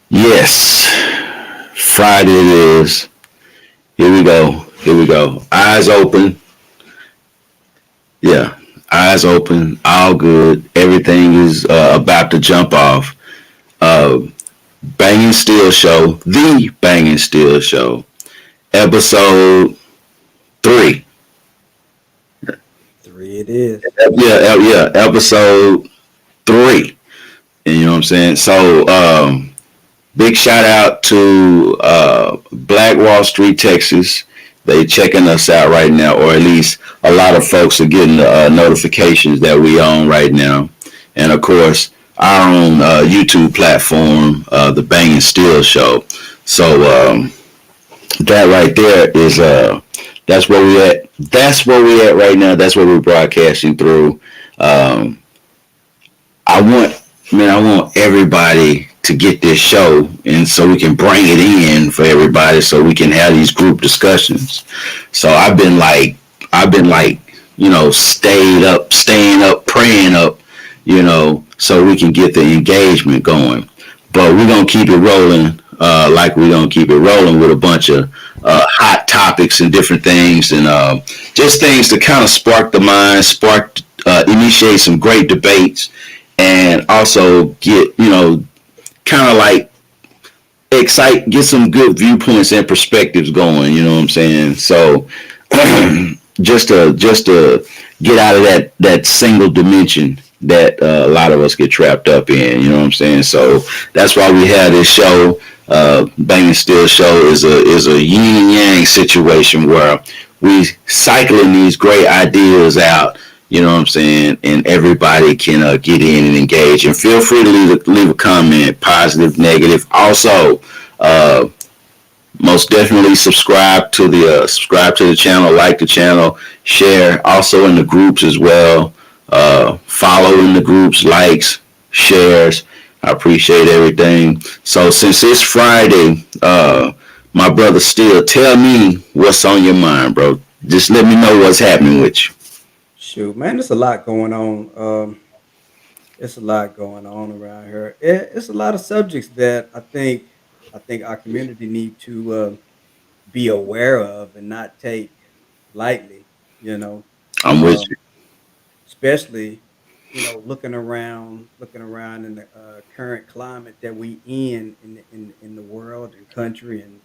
Yes, Friday it is. Here we go. Here we go. Eyes open. Yeah, eyes open. All good. Everything is about to jump off. Uh, Banging Steel Show, the Banging Steel Show, episode 3. Three it is. Yeah, episode 3. And you know what I'm saying? So, big shout out to Black Wall Street, Texas. They checking us out right now, or at least a lot of folks are getting notifications that we on right now. And of course, our own YouTube platform, the Banging Steel Show. So that right there is that's where we at. That's where we at right now. That's where we're broadcasting through. Um, I want, man, I want everybody to get this show, and so we can bring it in for everybody, so we can have these group discussions. So I've been like, staying up, praying up, so we can get the engagement going. But we're gonna keep it rolling, like we're gonna keep it rolling with a bunch of hot topics and different things, and just things to kind of spark the mind, initiate some great debates, and also get kind of like get some good viewpoints and perspectives going. You know what I'm saying? So just to get out of that single dimension that a lot of us get trapped up in. You know what I'm saying? So that's why we have this show. Banging Steel Show is a yin and yang situation where we cycling these great ideas out. You know what I'm saying? And everybody can get in and engage. And feel free to leave a comment, positive, negative. Also, uh, most definitely subscribe to the channel, like the channel, share. Also in the groups as well. Follow in the groups, likes, shares. I appreciate everything. So since it's Friday, my brother Still, tell me what's on your mind, bro. Just let me know what's happening with you. Shoot, man, there's a lot going on. It's a lot going on around here. It's a lot of subjects that I think our community need to be aware of and not take lightly. You know, I'm with um, you. especially looking around in the current climate that we in the world and country, and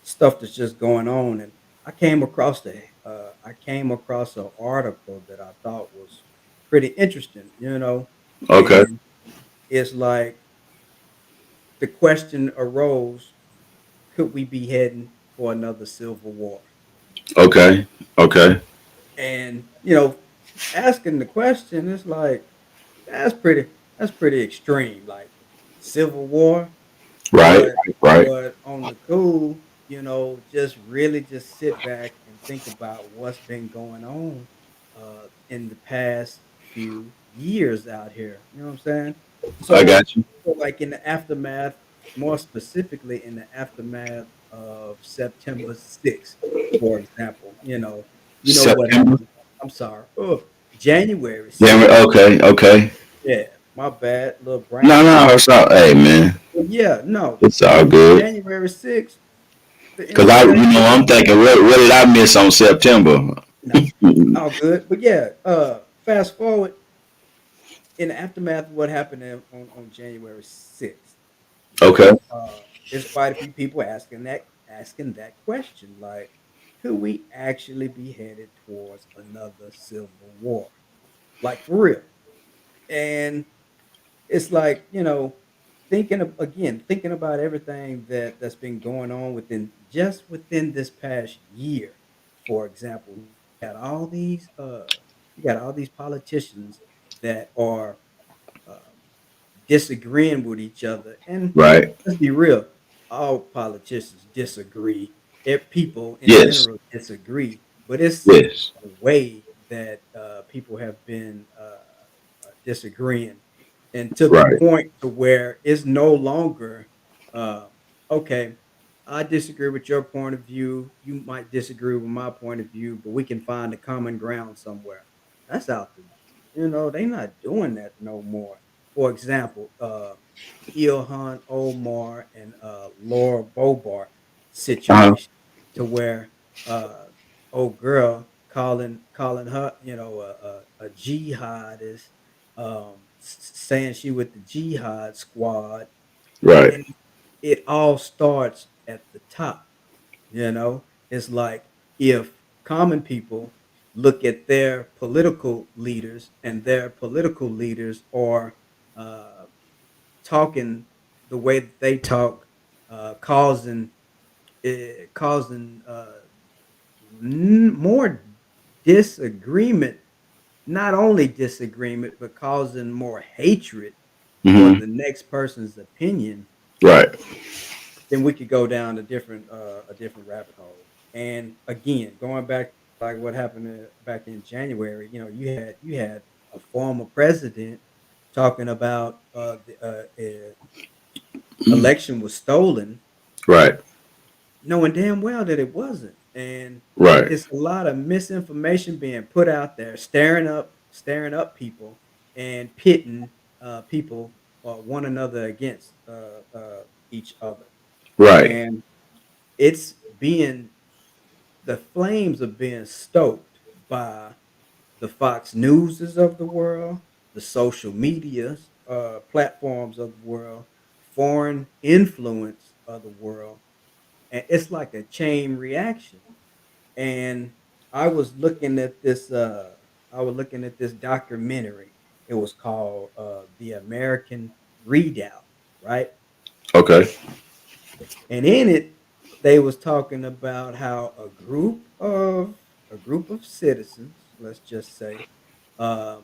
stuff that's just going on. And I came across an article that I thought was pretty interesting, Okay. and it's like the question arose: could we be heading for another civil war? Okay. Okay. And asking the question is like that's pretty extreme, like civil war. Right. But Right. but on the cool, just really just sit back and think about what's been going on in the past few years out here. You know what I'm saying? I So, got you. so like in the aftermath, more specifically in the aftermath of September 6th, for example, what September. happened. I'm sorry. Oh, January Yeah. 6th. Okay. Okay. Yeah, my bad, little No, brain no, fart. it's all. Hey, man, Yeah, no. it's all good. January 6th, the Cause NRA I'm came. thinking, what did I miss on September? No, all good. But yeah, fast forward in the aftermath of what happened on January 6th. Okay. There's quite a few people asking that question, like, could we actually be headed towards another civil war? Like for real. And it's like, thinking about everything that's been going on within this past year. For example, you got all these politicians that are um, disagreeing with each other. And Right. let's be real, all politicians disagree. People in Yes. general disagree, but it's Yes. the way that people have been disagreeing, and to the Right. point to where it's no longer uh, okay. I disagree with your point of view. You might disagree with my point of view, but we can find a common ground somewhere. That's out the. They're not doing that no more. for example, Ilhan Omar and Laura Bobart Uh-huh. situation, to where uh, old girl calling her, a jihadist, saying she with the jihad squad, Right. and it all starts at the top. It's like if common people look at their political leaders and their political leaders are uh, talking the way that they talk, causing more disagreement, not only disagreement, but causing more hatred for Hmm. the next person's opinion, Right. then we could go down a different rabbit hole. And again, going back like what happened back in January, you had a former president talking about the election was stolen, Right. knowing damn well that it wasn't. And Right. it's a lot of misinformation being put out there, staring up people and pitting people one another against each other. Right. And it's being the flames are being stoked by the Fox Newses of the world, the social medias platforms of the world, foreign influence of the world, and it's like a chain reaction. And I was looking at this. I was looking at this documentary. It was called "The American Readout," right? Okay. And in it, they was talking about how a group of citizens, let's just say, um,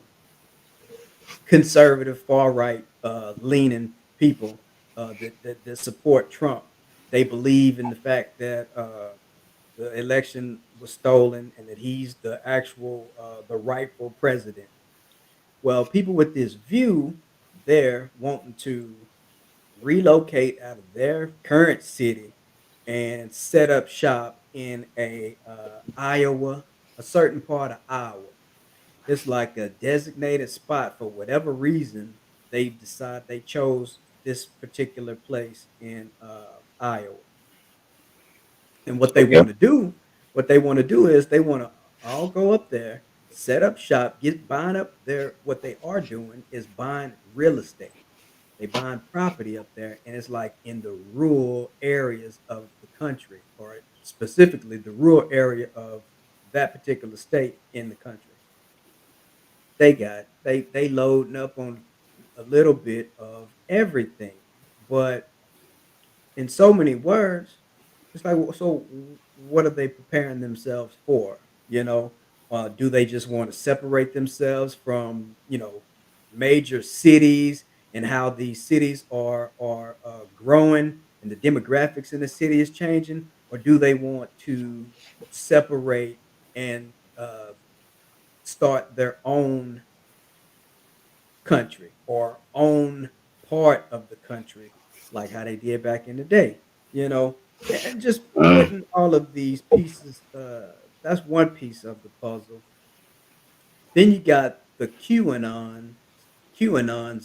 conservative, far right leaning people that support Trump. They believe in the fact that the election was stolen and that he's the rightful president. Well, people with this view, they're wanting to relocate out of their current city and set up shop in Iowa, a certain part of Iowa. It's like a designated spot for whatever reason they decide they chose this particular place in Iowa. And Okay. what they want to do is they want to all go up there, set up shop, get buying up their what they are doing is buying real estate. They buying property up there, and it's like in the rural areas of the country, or specifically the rural area of that particular state in the country. They loading up on a little bit of everything, but in so many words, it's like, so what are they preparing themselves for? Do they just want to separate themselves from major cities and how these cities are growing and the demographics in the city is changing, or do they want to separate and start their own country or own part of the country, like how they did back in the day, you know, and just Uh, putting all of these pieces. That's one piece of the puzzle. Then you got the QAnons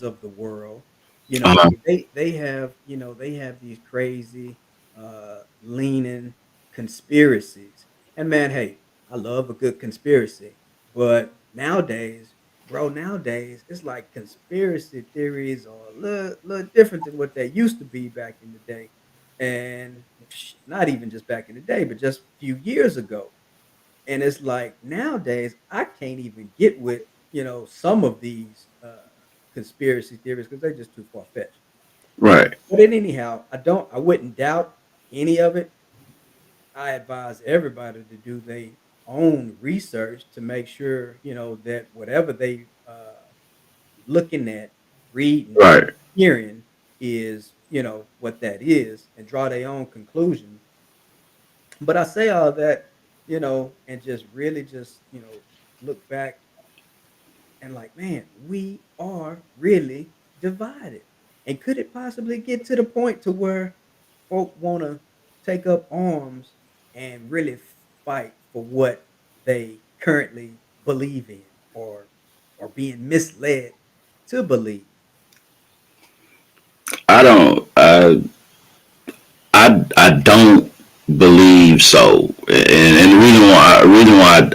of the world. uh-huh. They have these crazy leaning conspiracies. And man, hey, I love a good conspiracy, but nowadays it's like conspiracy theories are a little different than what they used to be back in the day, and not even just back in the day, but just a few years ago. And it's like nowadays I can't even get with some of these conspiracy theories because they're just too far fetched. Right. But anyhow, I wouldn't doubt any of it. I advise everybody to do their own research to make sure that whatever they looking at, reading, Right. hearing is what that is, and draw their own conclusion. But I say all that, and just really just, look back and like, man, we are really divided. And could it possibly get to the point to where folk want to take up arms and really fight for what they currently believe in or being misled to believe? I don't. I don't believe so, and the reason why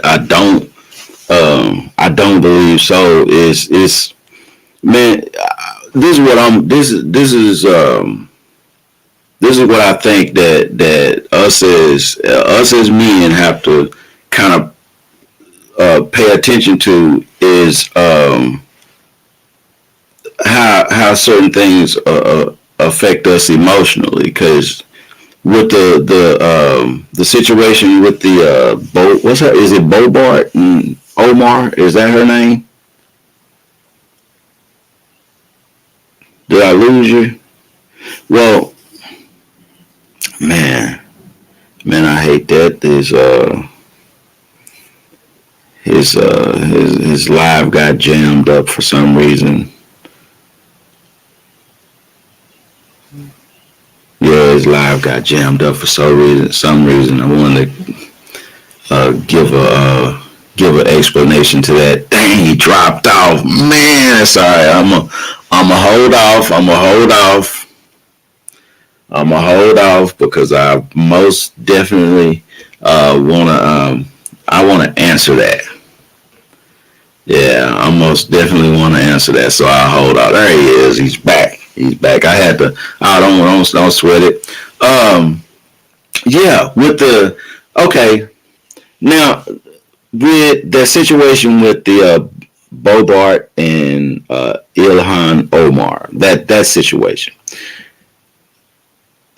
I don't believe so is man, this is what I'm this is what I think that us as men have to kind of pay attention to is how certain things affect us emotionally. Because with the situation with the what's her, is it Bobart and Omar, is that her name? Did I lose you? Well, man, I hate that his live got jammed up for some reason. Yeah, his live got jammed up for some reason. I wanted to give an explanation to that. Dang, he dropped off. Man, sorry. I'm a hold off. I'm a hold off because I most definitely wanna I wanna answer that. Yeah, I most definitely want to answer that. So I'll hold out. There he is. He's back. He's back. I had to. I don't sweat it. Yeah, with the okay now with the situation with the Bobart and Ilhan Omar, that situation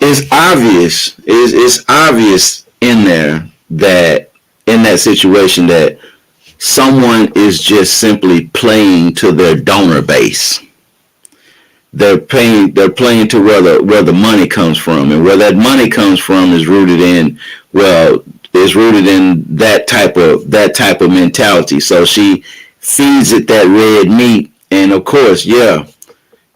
is obvious. Is obvious in there that in that situation that someone is just simply playing to their donor base. They're playing to where the money comes from, and where that money comes from is rooted in well is rooted in that type of mentality. So she feeds it that red meat, and of course, yeah,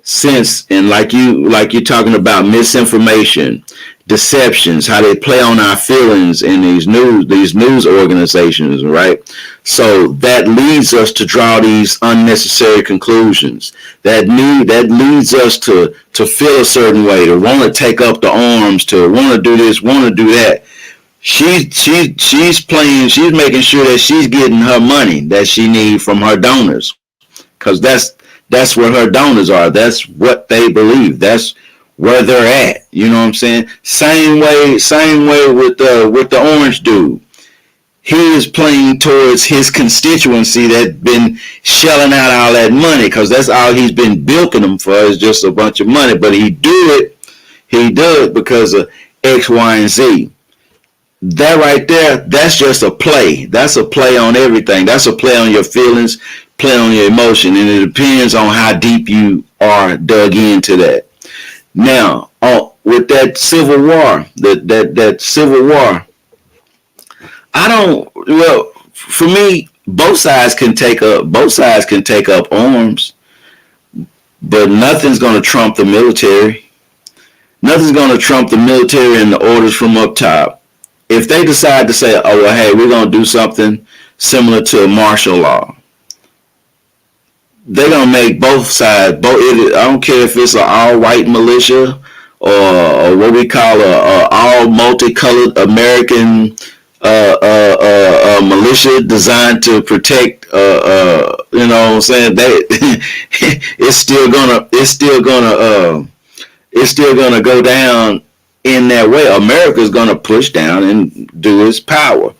since and like you're talking about misinformation, deceptions, how they play on our feelings in these news organizations, right? So that leads us to draw these unnecessary conclusions. That leads us to feel a certain way, to want to take up the arms, to want to do this, want to do that. She's playing. She's making sure that she's getting her money that she needs from her donors, because that's where her donors are. That's what they believe. That's where they're at. You know what I'm saying? Same way with the orange dude. He is playing towards his constituency that been shelling out all that money, because that's all he's been bilking them for is just a bunch of money. But he do it because of X, Y, and Z. That right there, that's just a play. That's a play on everything. That's a play on your feelings, play on your emotion, and it depends on how deep you are dug into that. Now, with that civil war, that civil war, I don't. Well, for me, both sides can take up arms, but nothing's going to trump the military. Nothing's going to trump the military and the orders from up top. If they decide to say, "Oh well, hey, we're going to do something similar to a martial law," they're gonna make both sides. I don't care if it's an all white militia or what we call a all multicolored American militia designed to protect. You know what I'm saying? They it's still gonna go down in that way. America's gonna push down and do its power.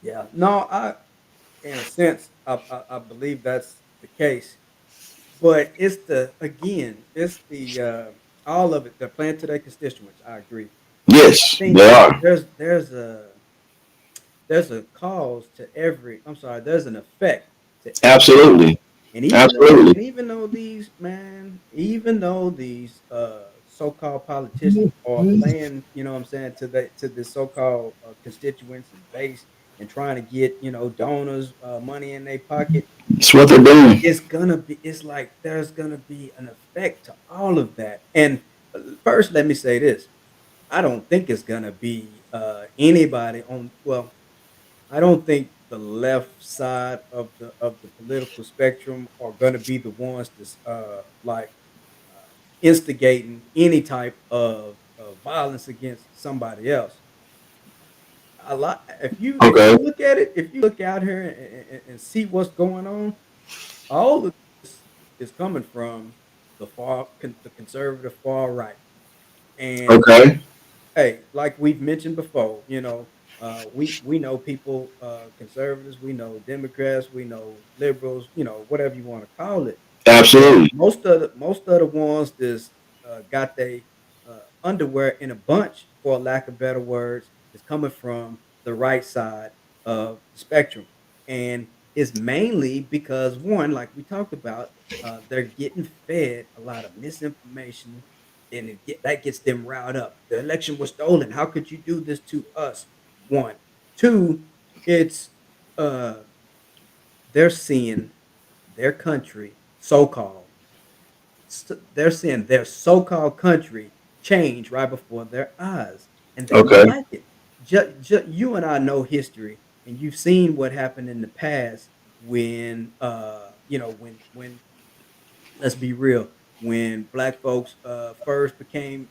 Yeah, no, in a sense, I believe that's the case. But it's the again, it's the all of it. They're playing to their constituents. I agree. I Yes, think they are. there's a cause to every. I'm sorry. There's an effect to everything. Absolutely, And even though, absolutely. and even though these man, even though these so-called politicians are playing, you know what I'm saying, to the so-called constituents and base and trying to get, donors money in their pocket, It's what they're doing. it's like there's gonna be an effect to all of that. And first, let me say this. I don't think it's gonna be anybody on well, I don't think the left side of the political spectrum are gonna be the ones to like instigating any type of violence against somebody else. A lot if you Okay. look at it, if you look out here and see what's going on, all of this is coming from the conservative far right. And Okay. hey, like we've mentioned before, we know people, conservatives, we know Democrats, we know liberals, whatever you want to call it. But Absolutely. most of the ones that's got their underwear in a bunch, for lack of better words, is coming from the right side of the spectrum, and it's mainly because one, like we talked about, they're getting fed a lot of misinformation, and that gets them riled up. The election was stolen. How could you do this to us? One, two, it's uh, they're seeing their country, they're seeing their so-called country change right before their eyes, and they don't Okay. like it. You and I know history, and you've seen what happened in the past when, when let's be real, when black folks first became,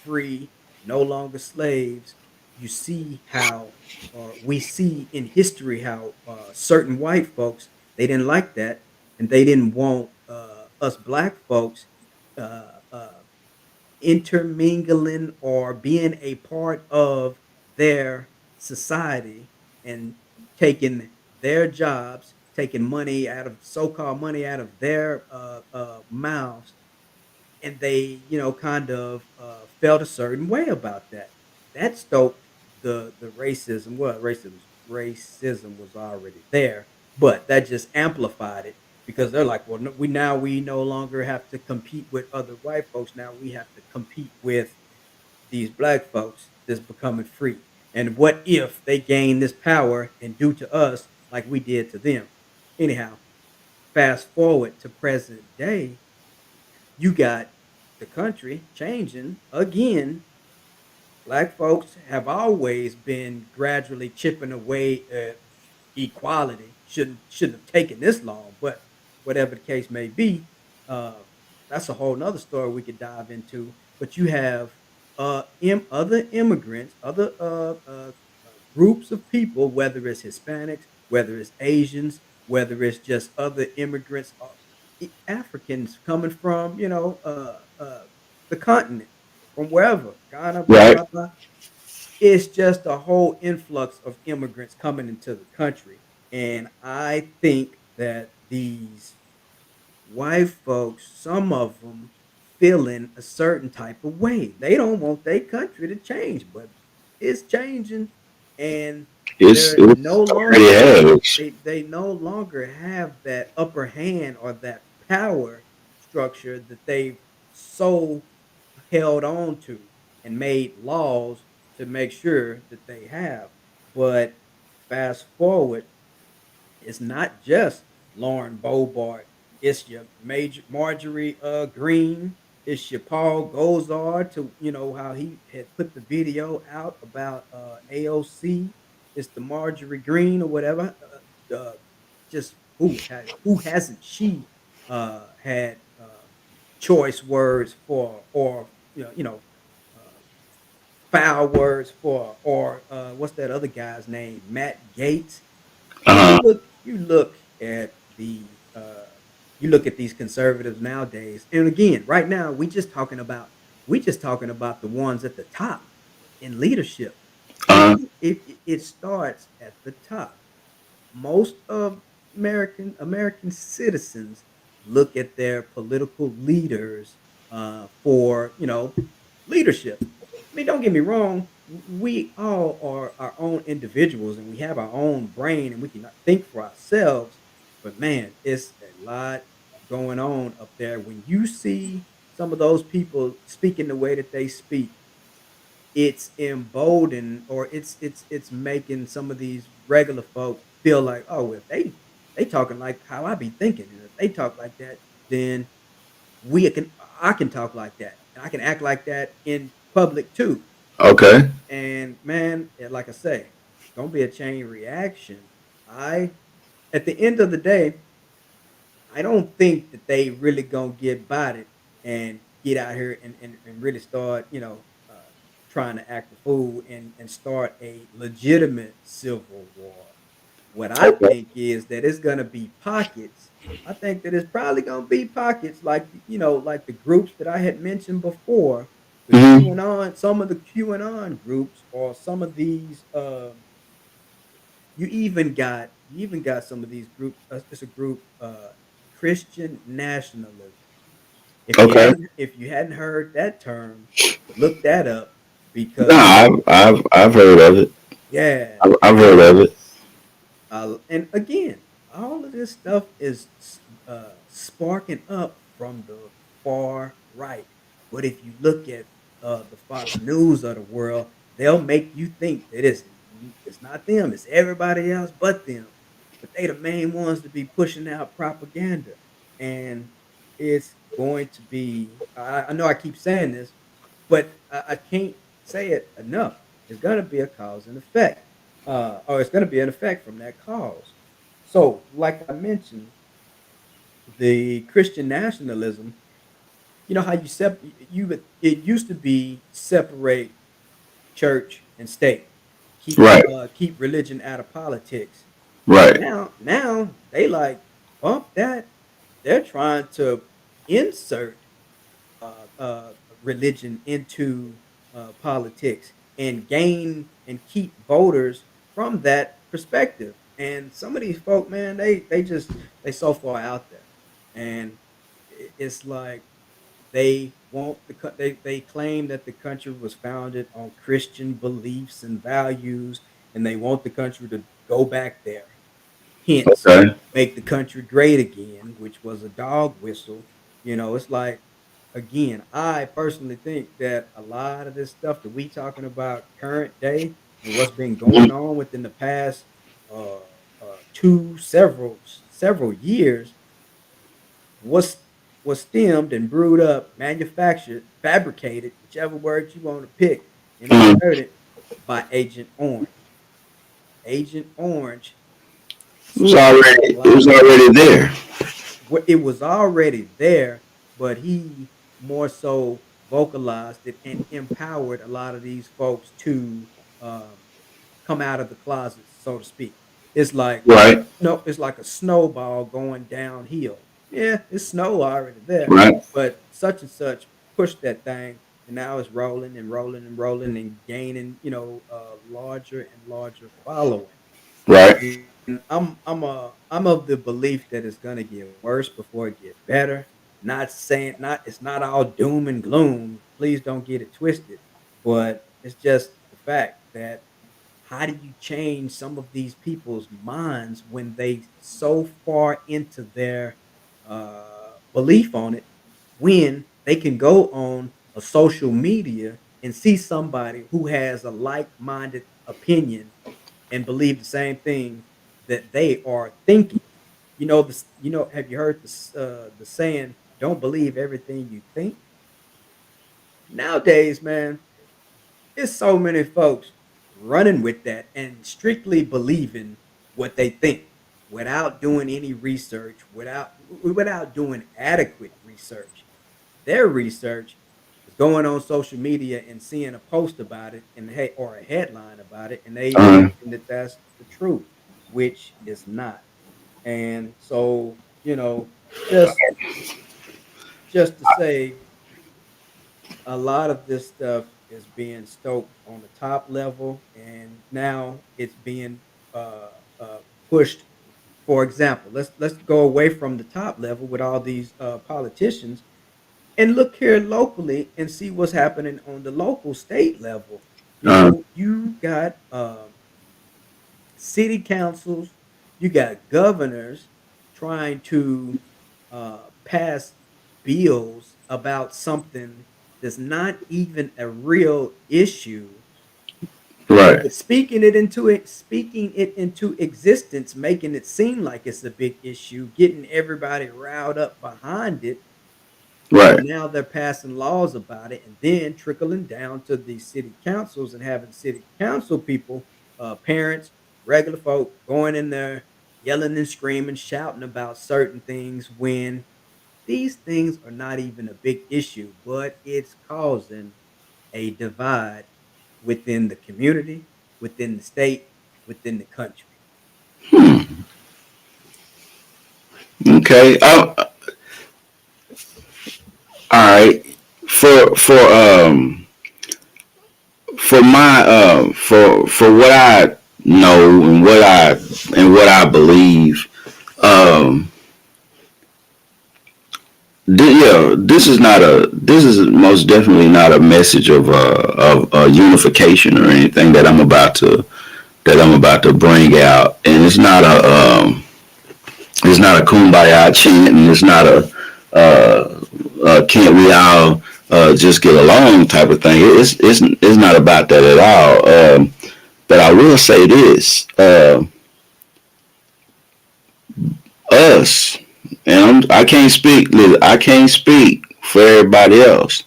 free, no longer slaves. You see how, or we see in history how, certain white folks, they didn't like that, and they didn't want us black folks uh, uh, intermingling or being a part of their society, and taking their jobs, taking money out of, so-called money out of their mouths, and they, kind of felt a certain way about that. That stoked the racism. Well, racism was already there, but that just amplified it, because they're like, well, no, we no longer have to compete with other white folks. Now we have to compete with these black folks that's becoming free. And what if they gain this power and do to us like we did to them? Anyhow, fast forward to present day, you got the country changing again. Black folks have always been gradually chipping away at equality. Shouldn't have taken this long, but whatever the case may be, uh, that's a whole nother story we could dive into. But you have other immigrants, other groups of people, whether it's Hispanics, whether it's Asians, whether it's just other immigrants, Africans coming from, the continent, from wherever, Ghana, blah Right. blah blah. It's just a whole influx of immigrants coming into the country, and I think that these white folks, some of them, feeling a certain type of way. They don't want their country to change, but it's changing, and they're It's no already longer has. they no longer have that upper hand or that power structure that they've so held on to and made laws to make sure that they have. But fast forward, it's not just Lauren Bobart. It's your major Marjorie Green. It's your Paul Gozar, to how he had put the video out about AOC. It's the Marjorie Green or whatever. Just who hasn't she had choice words for, or uh, foul words for, or what's that other guy's name? Matt Gates. And Uh-huh. you look at these conservatives nowadays, and again, right now we just talking about the ones at the top in leadership. Uh-huh. It starts at the top. Most of American citizens look at their political leaders for, leadership. I mean, don't get me wrong. We all are our own individuals, and we have our own brain, and we can think for ourselves. But man, it's a lot going on up there. When you see some of those people speaking the way that they speak, it's emboldened, or it's making some of these regular folk feel like, oh, if they talking like how I be thinking, and if they talk like that, then we can I can talk like that, and I can act like that in public too. Okay. And man, like I say, it's gonna be a chain reaction. I At the end of the day, I don't think that they really gonna get bodied and get out here and really start, trying to act a fool and start a legitimate civil war. What I Okay. think is that it's gonna be pockets. I think that it's probably gonna be pockets like like the groups that I had mentioned before, the Hmm. QAnon, some of the QAnon groups, or some of these. You even got some of these groups. It's a group, Christian nationalism. Okay. If you hadn't heard that term, look that up No, because I've heard of it. yeah, I've heard and of it. and again, all of this stuff is sparking up from the far right. But if you look at the Fox News of the world, they'll make you think that it's not them, it's everybody else but them. But they the main ones to be pushing out propaganda, and it's going to be. I know I keep saying this, but I can't say it enough. It's going to be a cause and effect, or it's going to be an effect from that cause. So, like I mentioned, the Christian nationalism. You know how it used to be separate church and state, Right. keep religion out of politics. Right. Now they like bump that. They're trying to insert uh, uh, religion into politics and gain and keep voters from that perspective. And some of these folk, man, they so far out there, and it's like they claim that the country was founded on Christian beliefs and values, and they want the country to go back there. Hence, Okay. make the country great again, which was a dog whistle. It's like, again, I personally think that a lot of this stuff that we talking about current day and what's been going Mhm. on within the past uh, several years was was stemmed and brewed up, manufactured, fabricated, whichever word you want to pick, and Mhm. inserted by Agent Orange. Agent Orange It was started a already it lot was of this. already there. It was already there, but he more so vocalized it and empowered a lot of these folks to um, come out of the closet, so to speak. It's like Right. no, it's like a snowball going downhill. Yeah, it's snow already there, Right. but such and such pushed that thing, and now it's rolling and rolling and rolling and gaining, a larger and larger following. Right. And I'm of the belief that it's gonna get worse before it get better. Not saying not it's not all doom and gloom. Please don't get it twisted. But it's just the fact that how do you change some of these people's minds when they so far into their belief on it when they can go on a social media and see somebody who has a like-minded opinion and believe the same thing that they are thinking. Have you heard the saying, "Don't believe everything you think"? Nowadays, man, it's so many folks running with that and strictly believing what they think without doing any research, without doing adequate research. Their research is going on social media and seeing a post about it and or a headline about it, and they Uh, thinking that that's the truth, which is not. And so, just to say, a lot of this stuff is being stoked on the top level, and now it's being uh, uh, pushed. For example, let's go away from the top level with all these politicians and look here locally and see what's happening on the local state level. uh, You got city councils, you got governors trying to pass bills about something that's not even a real issue, right. but speaking it into existence, making it seem like it's a big issue, getting everybody riled up behind it, Right. and now they're passing laws about it and then trickling down to the city councils and having city council people, parents, regular folk going in there yelling and screaming, shouting about certain things when these things are not even a big issue, but it's causing a divide within the community, within the state, within the country. Hmm. Okay. All right. For for my for what I know and what I believe, um, this is most definitely not a message of unification or anything that I'm about to bring out, and it's not a kumbaya chant, and it's not can't we all just get along type of thing. It's not about that at all. But I will say this: us, and I can't speak. I can't speak for everybody else.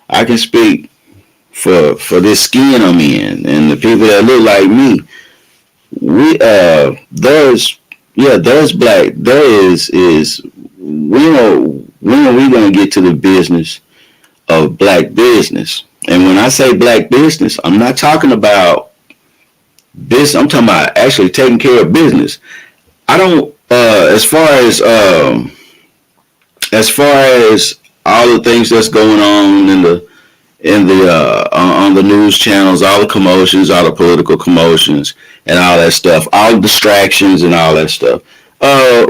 I can speak for this skin I'm in and the people that look like me. We there's there's black there is when are we gonna get to the business of black business? And when I say black business, I'm not talking about business. I'm talking about actually taking care of business. I don't as far as all the things that's going on in the on the news channels, all the commotions, all the political commotions, and all that stuff, all the distractions and all that stuff.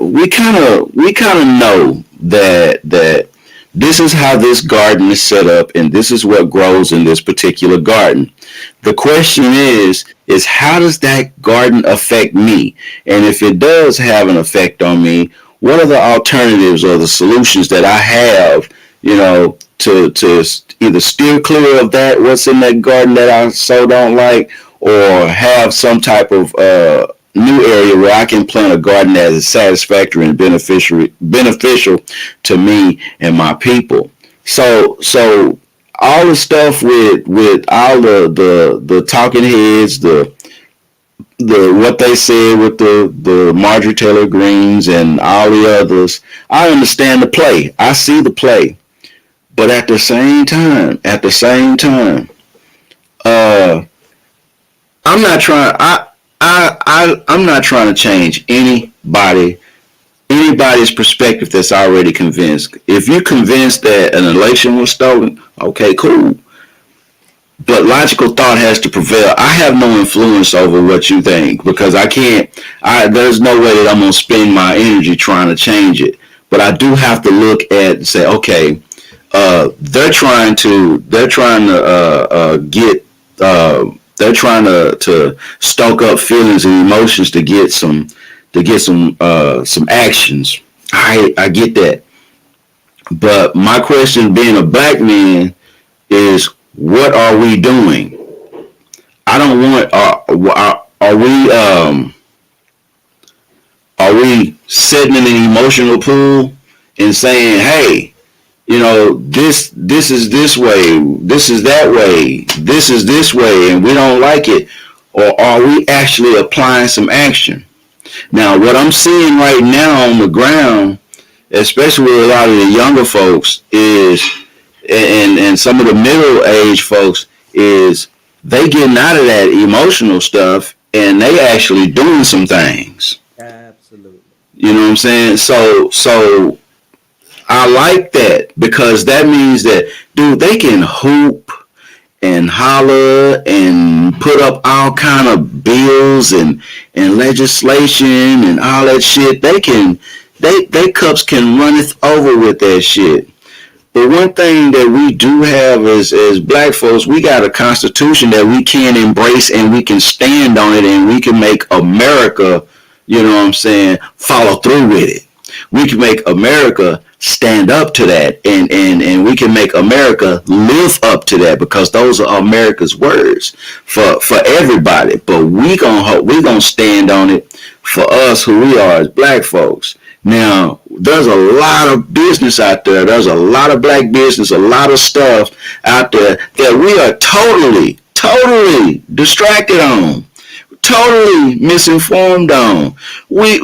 We kind of know that this is how this garden is set up, and this is what grows in this particular garden. The question is how does that garden affect me? And if it does have an effect on me, what are the alternatives or the solutions that I have, to either steer clear of that what's in that garden that I so don't like, or have some type of new area where I can plant a garden that is satisfactory and beneficial to me and my people. So all the stuff with all the talking heads, the what they said with the Marjorie Taylor Greens and all the others, I understand the play. I see the play. But at the same time, uh, I'm not trying. I'm not trying to change anybody's perspective that's already convinced. If you're convinced that an election was stolen, okay, cool. But logical thought has to prevail. I have no influence over what you think because I can't. There's no way that I'm gonna spend my energy trying to change it. But I do have to look at and say, okay, they're trying to stoke up feelings and emotions to get some actions. I get that, but my question, being a black man, is what are we doing? I don't want. Are we sitting in an emotional pool and saying, hey, this is this way, this is that way, this is this way, and we don't like it? Or are we actually applying some action? Now, what I'm seeing right now on the ground, especially with a lot of the younger folks, is and some of the middle age folks, is they getting out of that emotional stuff and they actually doing some things. Absolutely. You know what I'm saying? So I like that because that means that, dude, they can hoop and holler and put up all kind of bills and legislation and all that shit. They cups can runneth over with that shit. But one thing that we do have as black folks, we got a constitution that we can embrace and we can stand on it and we can make America, follow through with it. We can make America stand up to that, and we can make America live up to that, because those are America's words for everybody. But we gonna stand on it for us, who we are as black folks. Now, there's a lot of business out there. There's a lot of black business, a lot of stuff out there that we are totally distracted on, totally misinformed on. We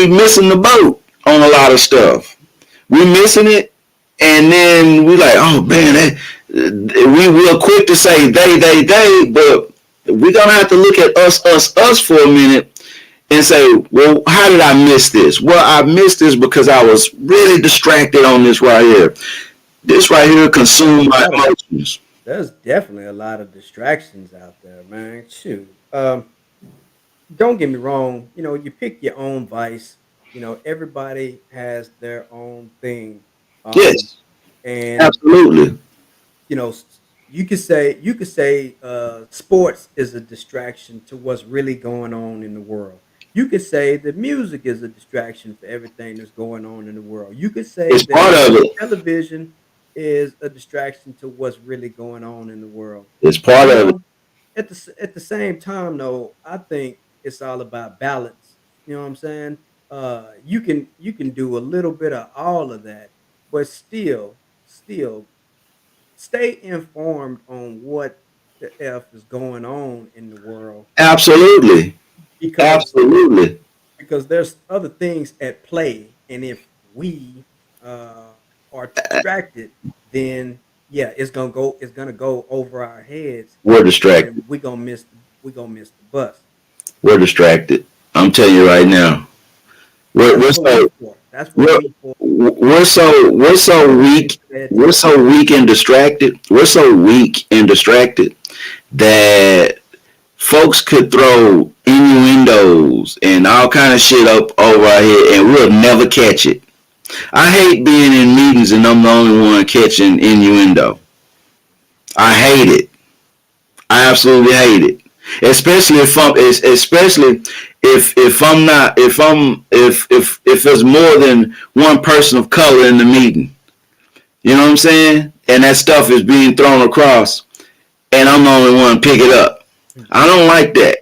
missing the boat on a lot of stuff. We missing it, and then we like, oh man, we're quick to say they, but we're gonna have to look at us for a minute and say, well, how did I miss this? Well, I missed this because I was really distracted on this right here. This right here There's consumed a my lot of emotions. there's definitely a lot of distractions out there, man. Shoot. Don't get me wrong, you pick your own vice. Everybody has their own thing. Um, Yes, and absolutely. you could say sports is a distraction to what's really going on in the world. You could say that music is a distraction for everything that's going on in the world. You could say It's part that of it. television is a distraction to what's really going on in the world. It's But part of it. at the same time, though, I think it's all about balance. You know what I'm saying? You can do a little bit of all of that, but still stay informed on what the f is going on in the world, Absolutely, because absolutely, there's other things at play, and if we uh, are distracted, then yeah, it's gonna go over our heads, we're distracted. and we're gonna miss the bus. We're distracted. I'm telling you right now. We're, That's we're what we so for. That's what we're we for. we're so Everybody needs weak. to pay We're attention. so weak and distracted. We're so weak and distracted that folks could throw innuendos and all kind of shit up over our head, and we'll never catch it. I hate being in meetings and I'm the only one catching innuendo. I hate it. I absolutely hate it. Especially if I'm not if there's more than one person of color in the meeting. You know what I'm saying? And that stuff is being thrown across, and I'm the only one to pick it up. I don't like that.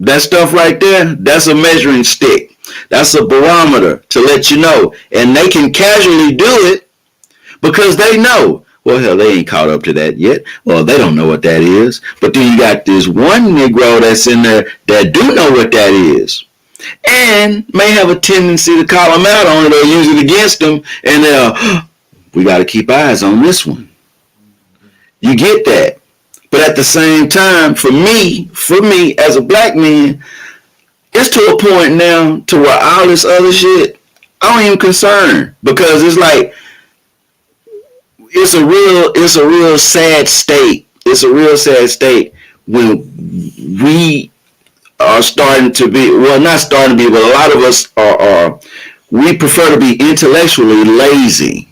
That stuff right there, that's a measuring stick. That's a barometer to let you know. And they can casually do it because they know. Well, hell, they ain't caught up to that yet. Well, they don't know what that is. But then you got this one Negro that's in there that do know what that is, and may have a tendency to call them out on it or use it against them. And they'll, we got to keep eyes on this one. Mhm. You get that. But at the same time, for me as a black man, it's to a point now to where all this other shit, I don't even concern because it's like it's a real sad state. It's a real sad state when we are starting to be, well, not starting to be, but a lot of us are we prefer to be intellectually lazy,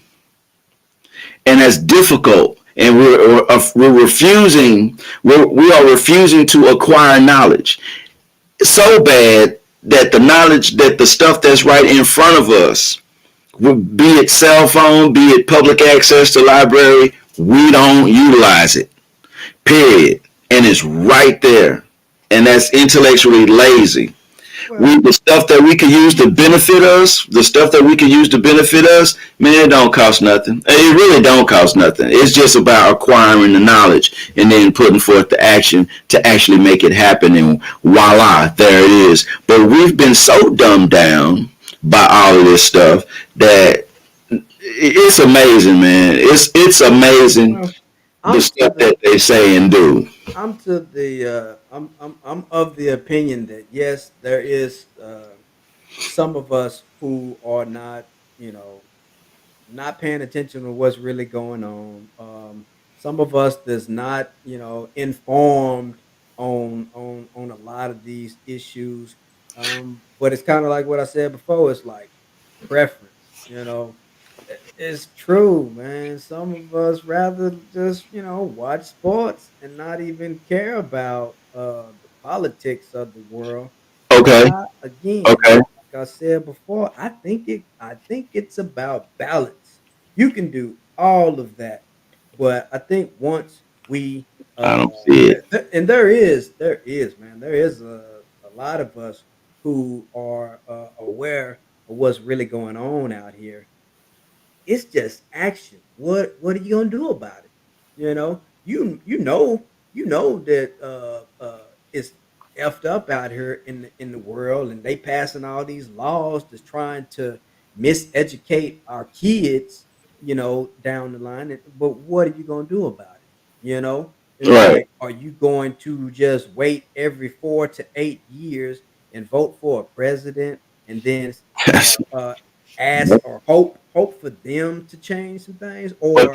and that's difficult. And we're refusing. We are refusing to acquire knowledge so bad that the knowledge, that the stuff that's right in front of us, be it cell phone, be it public access to library, we don't utilize it. Period. And it's right there. And that's intellectually lazy. Well, The stuff that we could use to benefit us, the stuff that we could use to benefit us, man, it don't cost nothing. It really don't cost nothing. It's just about acquiring the knowledge and then putting forth the action to actually make it happen. And voila, there it is. But we've been so dumbed down by all of this stuff that it's amazing, man. It's amazing well, the I'm to stuff the that they say and do. I'm to the I'm of the opinion that yes, there is some of us who are not, not paying attention to what's really going on. Some of us that's not, informed on a lot of these issues. But it's kind of like what I said before. It's like preference. It's true, man. Some of us rather just, watch sports and not even care about the politics of the world. But Okay, again, okay. like I said before, I think it's about balance. You can do all of that, but I think once we I don't see it. and there is, man, there is a lot of us who are aware of what's really going on out here. It's just action. What are you gonna do about it? You know that it's effed up out here in the world, and they passing all these laws that's trying to miseducate our kids, down the line. But what are you going to do about it? It's Right. like, are you going to just wait every 4 to 8 years and vote for a president, and then That's, ask or hope for them to change some things? but Or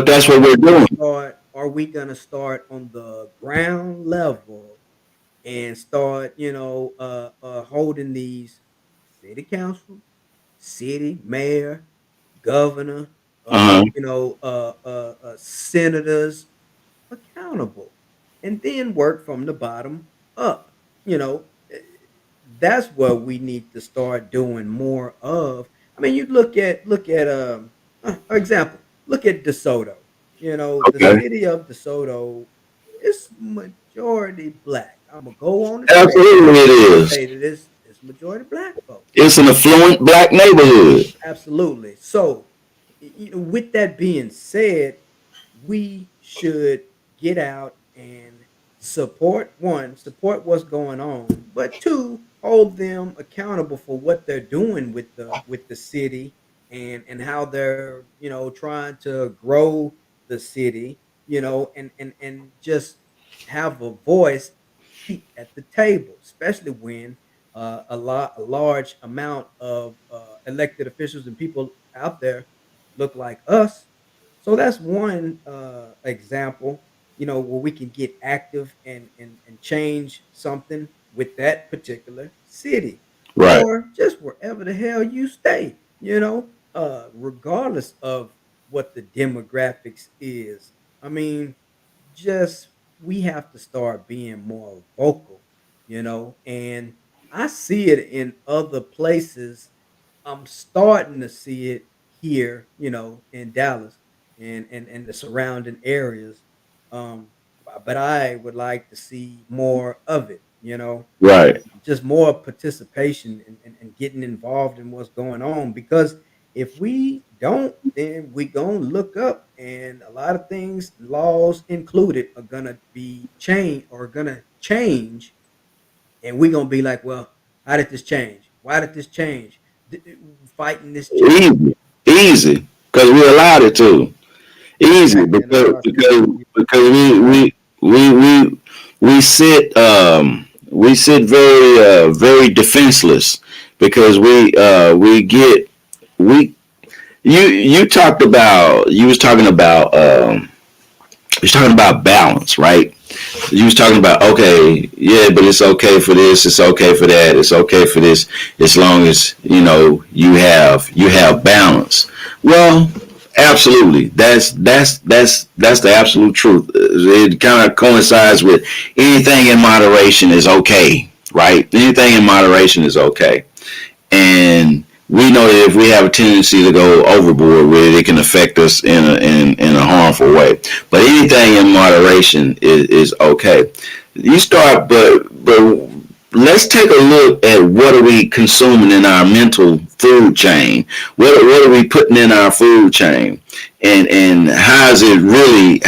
that's are what we're we gonna doing. start are we gonna start on the ground level and start, holding these city council, city mayor, governor, Uh-huh. senators accountable, and then work from the bottom up. You know, Eh, that's what we need to start doing more of. I mean, you look at example, look at DeSoto. The Okay. city of DeSoto is majority black. I'm gonna go on the track Absolutely, it and is. say that it's majority black folks. It's an affluent black neighborhood. Absolutely. So, with that being said, we should get out and support what's going on, but two, hold them accountable for what they're doing with the city, and how they're, trying to grow the city, and just have a voice, seat at the table, especially when a large amount of elected officials and people out there look like us. So that's one example, where we can get active and change something with that particular city, Right. or just wherever the hell you stay, regardless of what the demographics is. I mean, just we have to start being more vocal, and I see it in other places. I'm starting to see it here, in Dallas and the surrounding areas. Um, but I would like to see more of it, Right. just more participation and getting involved in what's going on. Because if we don't, then we gonna look up, and a lot of things, laws included, are gonna be changed or gonna change, and we're gonna be like, well, how did this change? Why did this change? Fighting this change. Easy. Easy. Because we allowed it to. Easy. Exactly. And that's why I said Because right. we sit very very defenseless because we get we you was talking about balance, right? You was talking about, okay, yeah, but it's okay for this, it's okay for that, it's okay for this, as long as you have balance. Well, absolutely, that's the absolute truth. It kind of coincides with anything in moderation is okay, right? Anything in moderation is okay. And we know that if we have a tendency to go overboard with it, it can affect us in a harmful way. But anything in moderation is okay. You start, but let's take a look at what are we consuming in our mental food chain. What are we putting in our food chain, and how's it really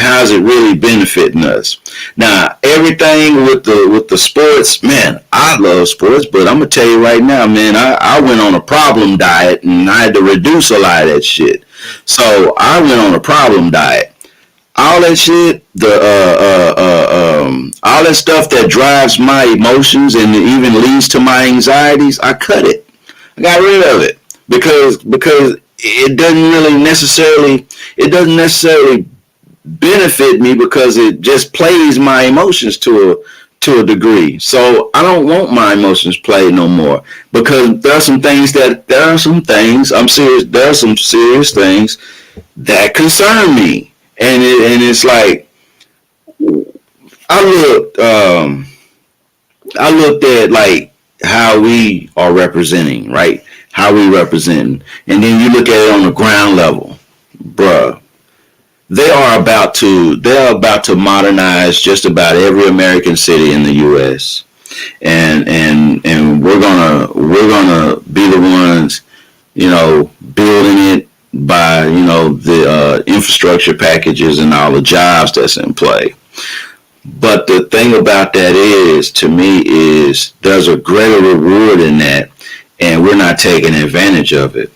benefiting us? Now, everything with the sports, man, I love sports, but I'm gonna tell you right now, man, I went on a problem diet and I had to reduce a lot of that shit. So I went on a problem diet. All that shit, all that stuff that drives my emotions and even leads to my anxieties, I cut it. I got rid of it because it doesn't necessarily benefit me because it just plays my emotions to a degree. So I don't want my emotions played no more because there are some things I'm serious. There are some serious things that concern me, and it's like I looked I looked at like how we are representing, right? How we representing, and then you look at it on the ground level, bruh. They are about to modernize just about every American city in the U.S. And we're gonna be the ones, building it by the infrastructure packages and all the jobs that's in play. But the thing about that is, to me, is there's a greater reward in that, and we're not taking advantage of it.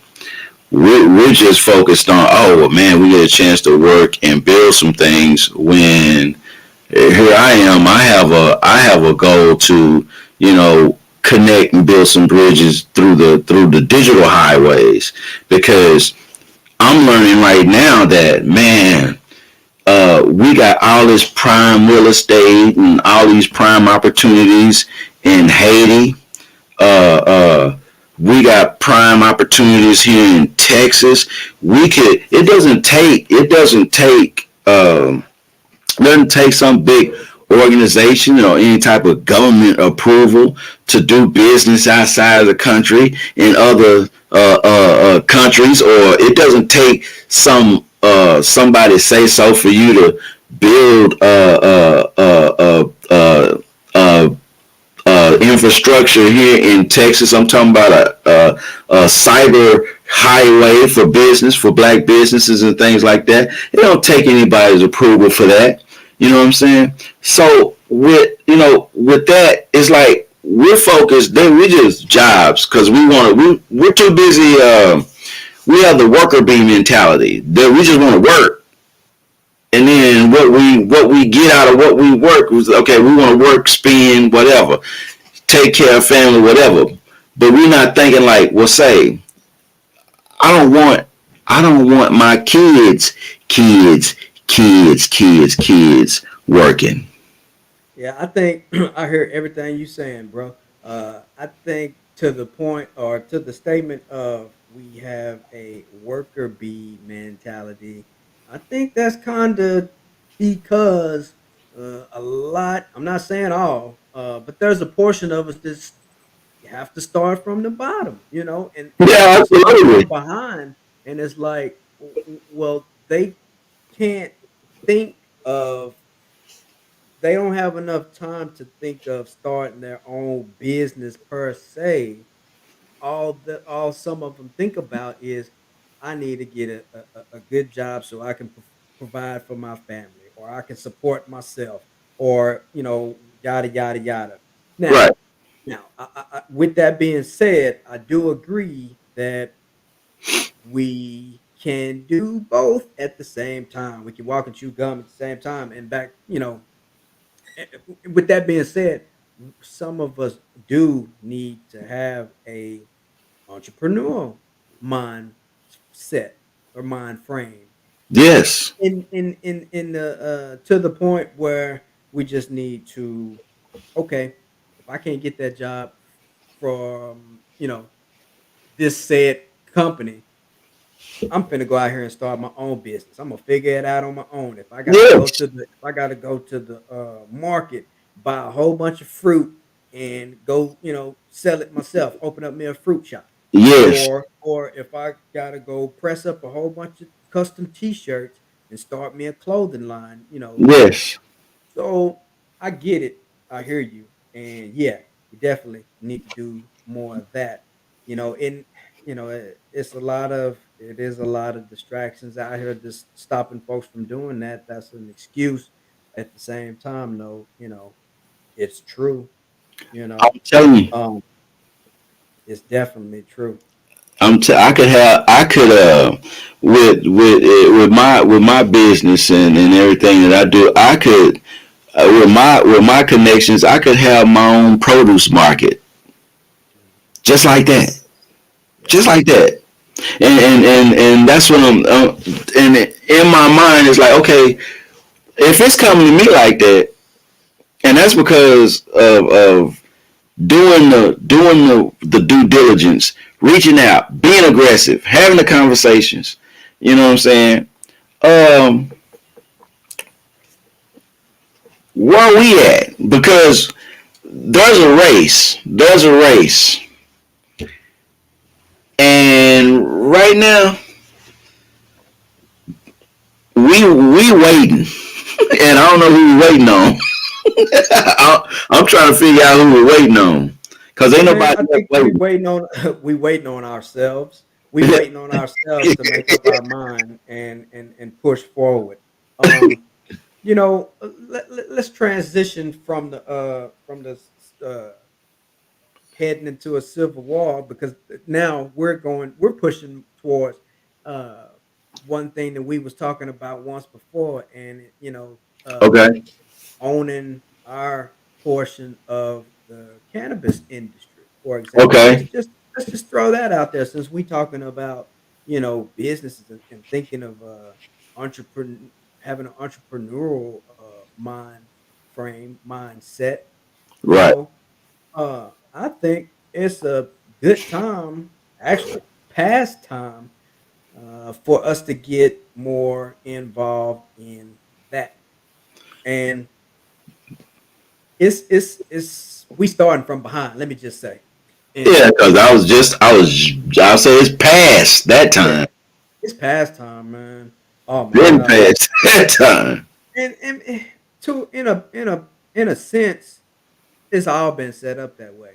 we're just focused on, oh well, man, we get a chance to work and build some things. When here I am, I have a goal to, connect and build some bridges through the digital highways, because I'm learning right now that, man, we got all this prime real estate and all these prime opportunities in Haiti. Uh, uh, we got prime opportunities here in Texas. We could. It doesn't take some big organization or any type of government approval to do business outside of the country in other countries, or it doesn't take somebody say so for you to build infrastructure here in Texas. I'm talking about a cyber highway for business, for black businesses and things like that. It don't take anybody's approval for that. You know what I'm saying? So with that, it's like we're focused. Then we just jobs because we're too busy. We have the worker bee mentality that we just want to work, and then what we get out of what we work was, okay. We want to work, spend, whatever, take care of family, whatever. But we're not thinking like, well, say, I don't want, I don't want my kids working. Yeah, I think I hear everything you saying, bro. I think to the point or to the statement of we have a worker bee mentality. I think that's kind of because a lot. I'm not saying all, but there's a portion of us that's you have to start from the bottom, and Yeah, we start absolutely. from behind, and it's like, well, they can't think of they don't have enough time to think of starting their own business per se. All some of them think about is I need to get a good job so I can provide for my family or I can support myself or yada yada yada. Right. Now, with that being said, I do agree that we can do both at the same time. We can walk and chew gum at the same time. And back, with that being said, some of us do need to have a entrepreneurial mindset or mind frame Yes. in the to the point where we just need to, okay, if I can't get that job from this said company, I'm finna go out here and start my own business. I'm gonna figure it out on my own. Yes. If I gotta go to the market, buy a whole bunch of fruit and go, sell it myself, open up me a fruit shop. Yes. Or if I gotta go press up a whole bunch of custom t-shirts and start me a clothing line, Yes. so I get it. I hear you. And yeah, we definitely need to do more of that. And it is a lot of distractions out here just stopping folks from doing that. That's an excuse. At the same time, though, it's true, you I'm know. telling you. Um, it's definitely true. I could have. I could with my business and everything that I do. I could with my connections. I could have my own produce market Mhm. just like that. Yeah. Just like that. And that's what and in my mind it's like, okay, if it's coming to me like that, and that's because of doing the due diligence, reaching out, being aggressive, having the conversations. You know what I'm saying? Um, where are we at? Because there's a race, and right now we waiting, and I don't know who we're waiting on. I'm trying to figure out who we're waiting on, cause ain't Man, nobody I else think we waiting. waiting on we waiting on ourselves. We waiting on ourselves to make up our mind and push forward. Let's transition from the heading into a civil war because now we're pushing towards uh, one thing that we was talking about once before, and Okay. owning our portion of the cannabis industry, for example. Okay. Let's just throw that out there since we talking about businesses and thinking of entrepreneur having an entrepreneurial mindset. You Right. know, I think it's a good time, actually, past time, for us to get more involved in that. And it's we starting from behind. Let me just say, and Yeah, because I'll say it's past that yeah, time. it's past time, man. Oh my Been god! past that time. And to in a sense, it's all been set up that way.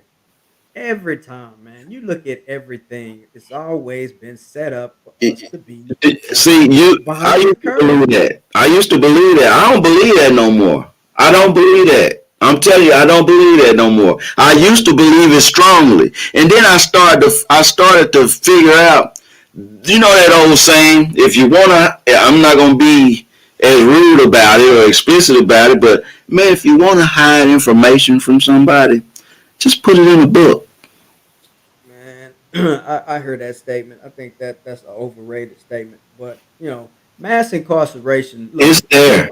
Every time, man, you look at everything, it's always been set up for us to be See, I behind the used to curve. believe that. I used to believe that. I don't believe that no more. I don't believe that. I'm telling you, I don't believe that no more. I used to believe it strongly, and then I started to figure out. You know that old saying, if you wanna, I'm not gonna be as rude about it or explicit about it, but man, if you wanna hide information from somebody, just put it in a book. Man, I heard that statement. I think that's an overrated statement. But mass incarceration. It's Look, there.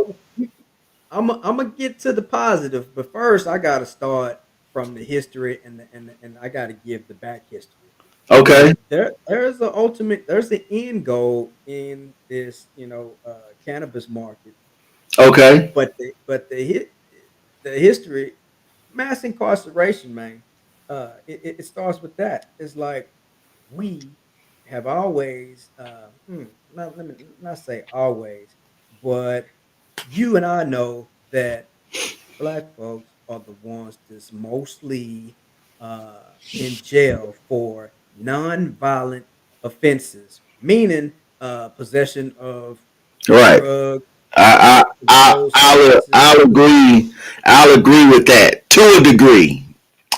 I'm gonna get to the positive, but first I got to start from the history and I got to give the back history. Okay. There's an end goal in this cannabis market, Okay. but the history, mass incarceration, man. It starts with that. It's like we have always, not let me not say always, but you and I know that black folks are the ones that's mostly in jail for non-violent offenses, meaning possession of Right. drug, I controlled substances. I'll agree. I'll agree with that to a degree.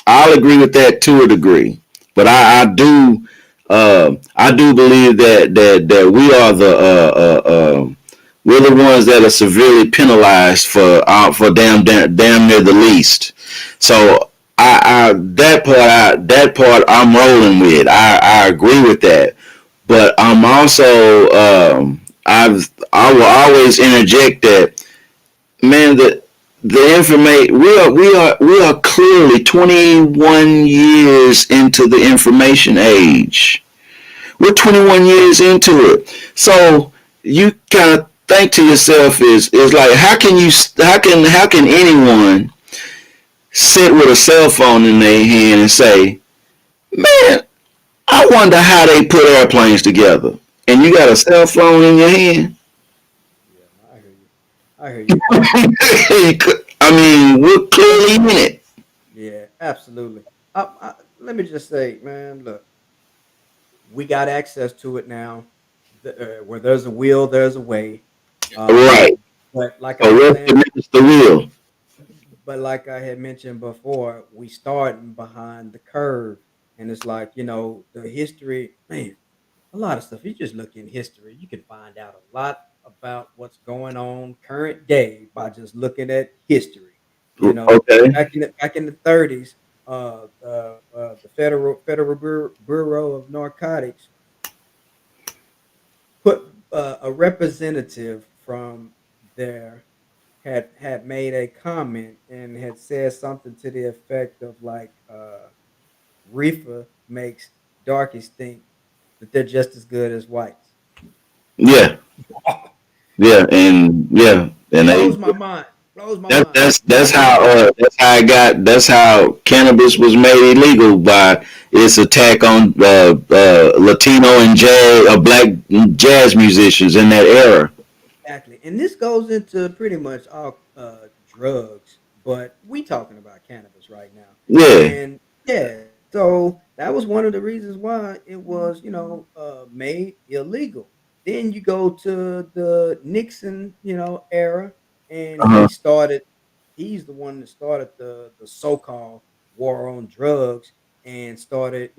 I'll agree with that to a degree. But I do believe that we are we're the ones that are severely penalized for damn near the least. So that part I'm rolling with. I agree with that. But I'm also I will always interject that, man, the information we are clearly 21 years into the information age. We're 21 years into it. So you kind of think to yourself is like, how can anyone sit with a cell phone in their hand and say, man, I wonder how they put airplanes together, and you got a cell phone in your hand. Yeah, no, I hear you. I hear you. I mean, we're clearly in it. Yeah, absolutely. Let me just say, man, look, we got access to it now. Where there's a will, there's a way. Um, Right. but like I So was what's saying, the real? but like I had mentioned before, we starting behind the curve, and it's like the history, man. A lot of stuff. You just look in history, you can find out a lot about what's going on current day by just looking at history. Okay. Back in the 30s, the Federal Bureau of Narcotics put a representative from there had made a comment and had said something to the effect of like reefer makes darkies think that they're just as good as whites. Yeah. Yeah. And yeah. And they Blows my mind. Blows my that mind. that's how cannabis was made illegal by its attack on Latino and black jazz musicians in that era. Exactly. And this goes into pretty much all drugs, but we talking about cannabis right now. Yeah. And yeah, so that was one of the reasons why it was, made illegal. Then you go to the Nixon, era, and Uh-huh. he's the one that started the so-called war on drugs. and started,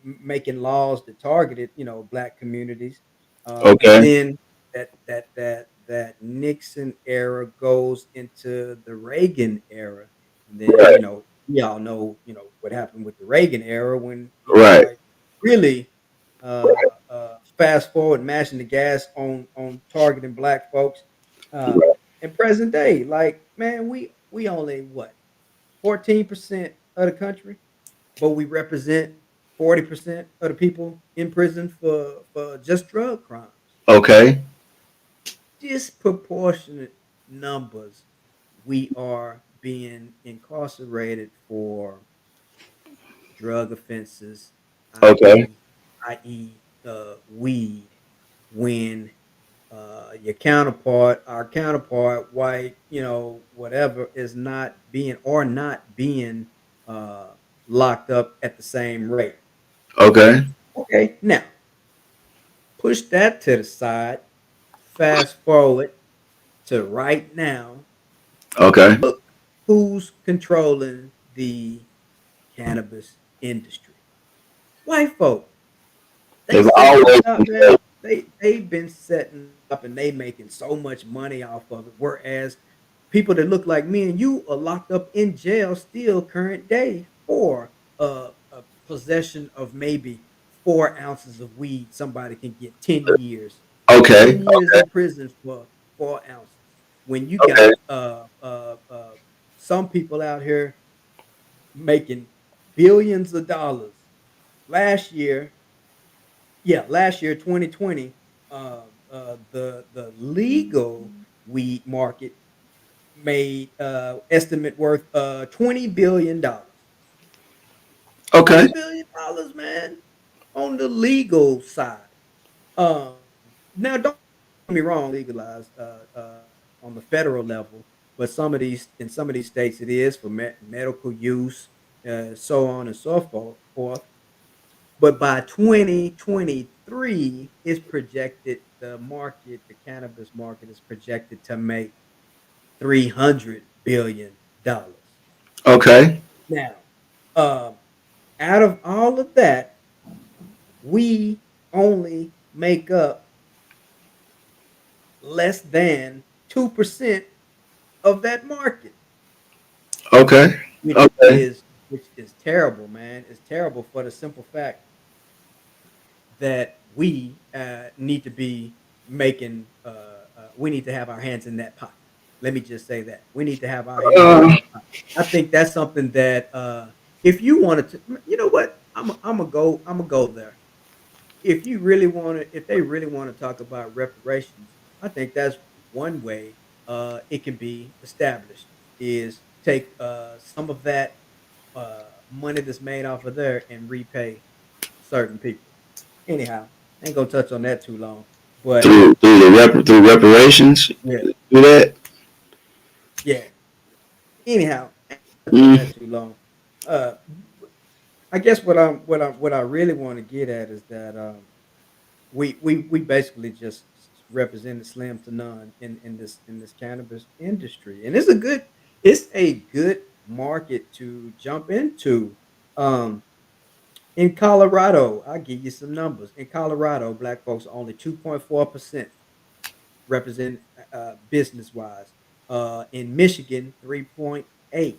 making laws that targeted, black communities. And Okay. then that Nixon era goes into the Reagan era, and then Right. we all know what happened with the Reagan era when Right. like really fast forward mashing the gas on targeting black folks. In present day, like man, we only what 14% of the country, but we represent 40% of the people in prison for just drug crimes. Okay. Disproportionate numbers we are being incarcerated for drug offenses, Okay. i.e., i.e., weed, when your counterpart, our counterpart, white, whatever, is not being uh, locked up at the same rate. Okay. Okay, now push that to the side. Fast forward to right now. Okay. Look who's controlling the cannabis industry. White folk. They They've setting it always up, controlled. man. They've been setting up and they making so much money off of it. Whereas people that look like me and you are locked up in jail still current day for a possession of maybe 4 ounces of weed. Somebody can get 10 years. Okay. 10 years in prison for 4 ounces. When you Okay. got some people out here making billions of dollars. Last year, last year, 2020, the legal weed market made estimate worth $20 billion. Okay. $20 billion, man, on the legal side. Um, Now, don't get me wrong, legalized on the federal level, but some of these states it is for medical use, so on and so forth. But by 2023, it's projected the cannabis market is projected to make $300 billion. Okay. Now, um, out of all of that, we only make up less than 2% of that market, Okay. which Okay. is which is terrible, man. It's terrible for the simple fact that we need to be making we need to have our hands in that pot. Let me just say that we need to have our hands in Uh, that pot. I think that's something that if you wanted to, you know what, I'm gonna go there. If you really want to, if they really want to talk about reparations, I think that's one way it can be established is take some of that money that's made off of there and repay certain people. Anyhow, I ain't gonna touch on that too long. But through reparations. yeah, Do that. yeah. Anyhow, I ain't gonna touch on Mm, that too long. Uh, I guess what I really want to get at is that we basically just represented slim to none in this cannabis industry, and it's a good market to jump into. Um, in Colorado, I'll give you some numbers. In Colorado, black folks are only 2.4% represent business wise. In Michigan, 3.8.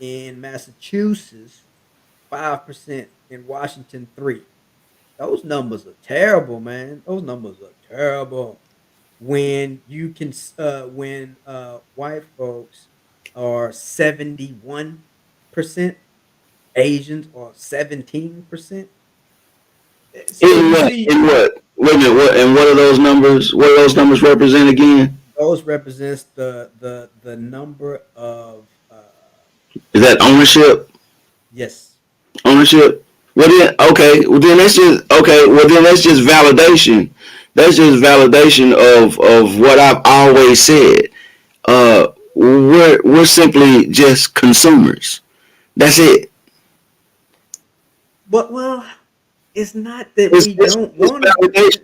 In Massachusetts, 5%. In Washington, 3. Those numbers are terrible, man. Those numbers are terrible. When when white folks are 71%, Asians are 17%. So in you what? see, In what? Wait a minute. What? And what are those numbers? What do those numbers represent again? those represents the number of Is that ownership? yes. Ownership. Well then, okay. Well then that's just okay. Well then that's just validation. That's just validation of what I've always said. We're simply just consumers. That's it. But well, it's not that It's we it's, don't it's want to. validation.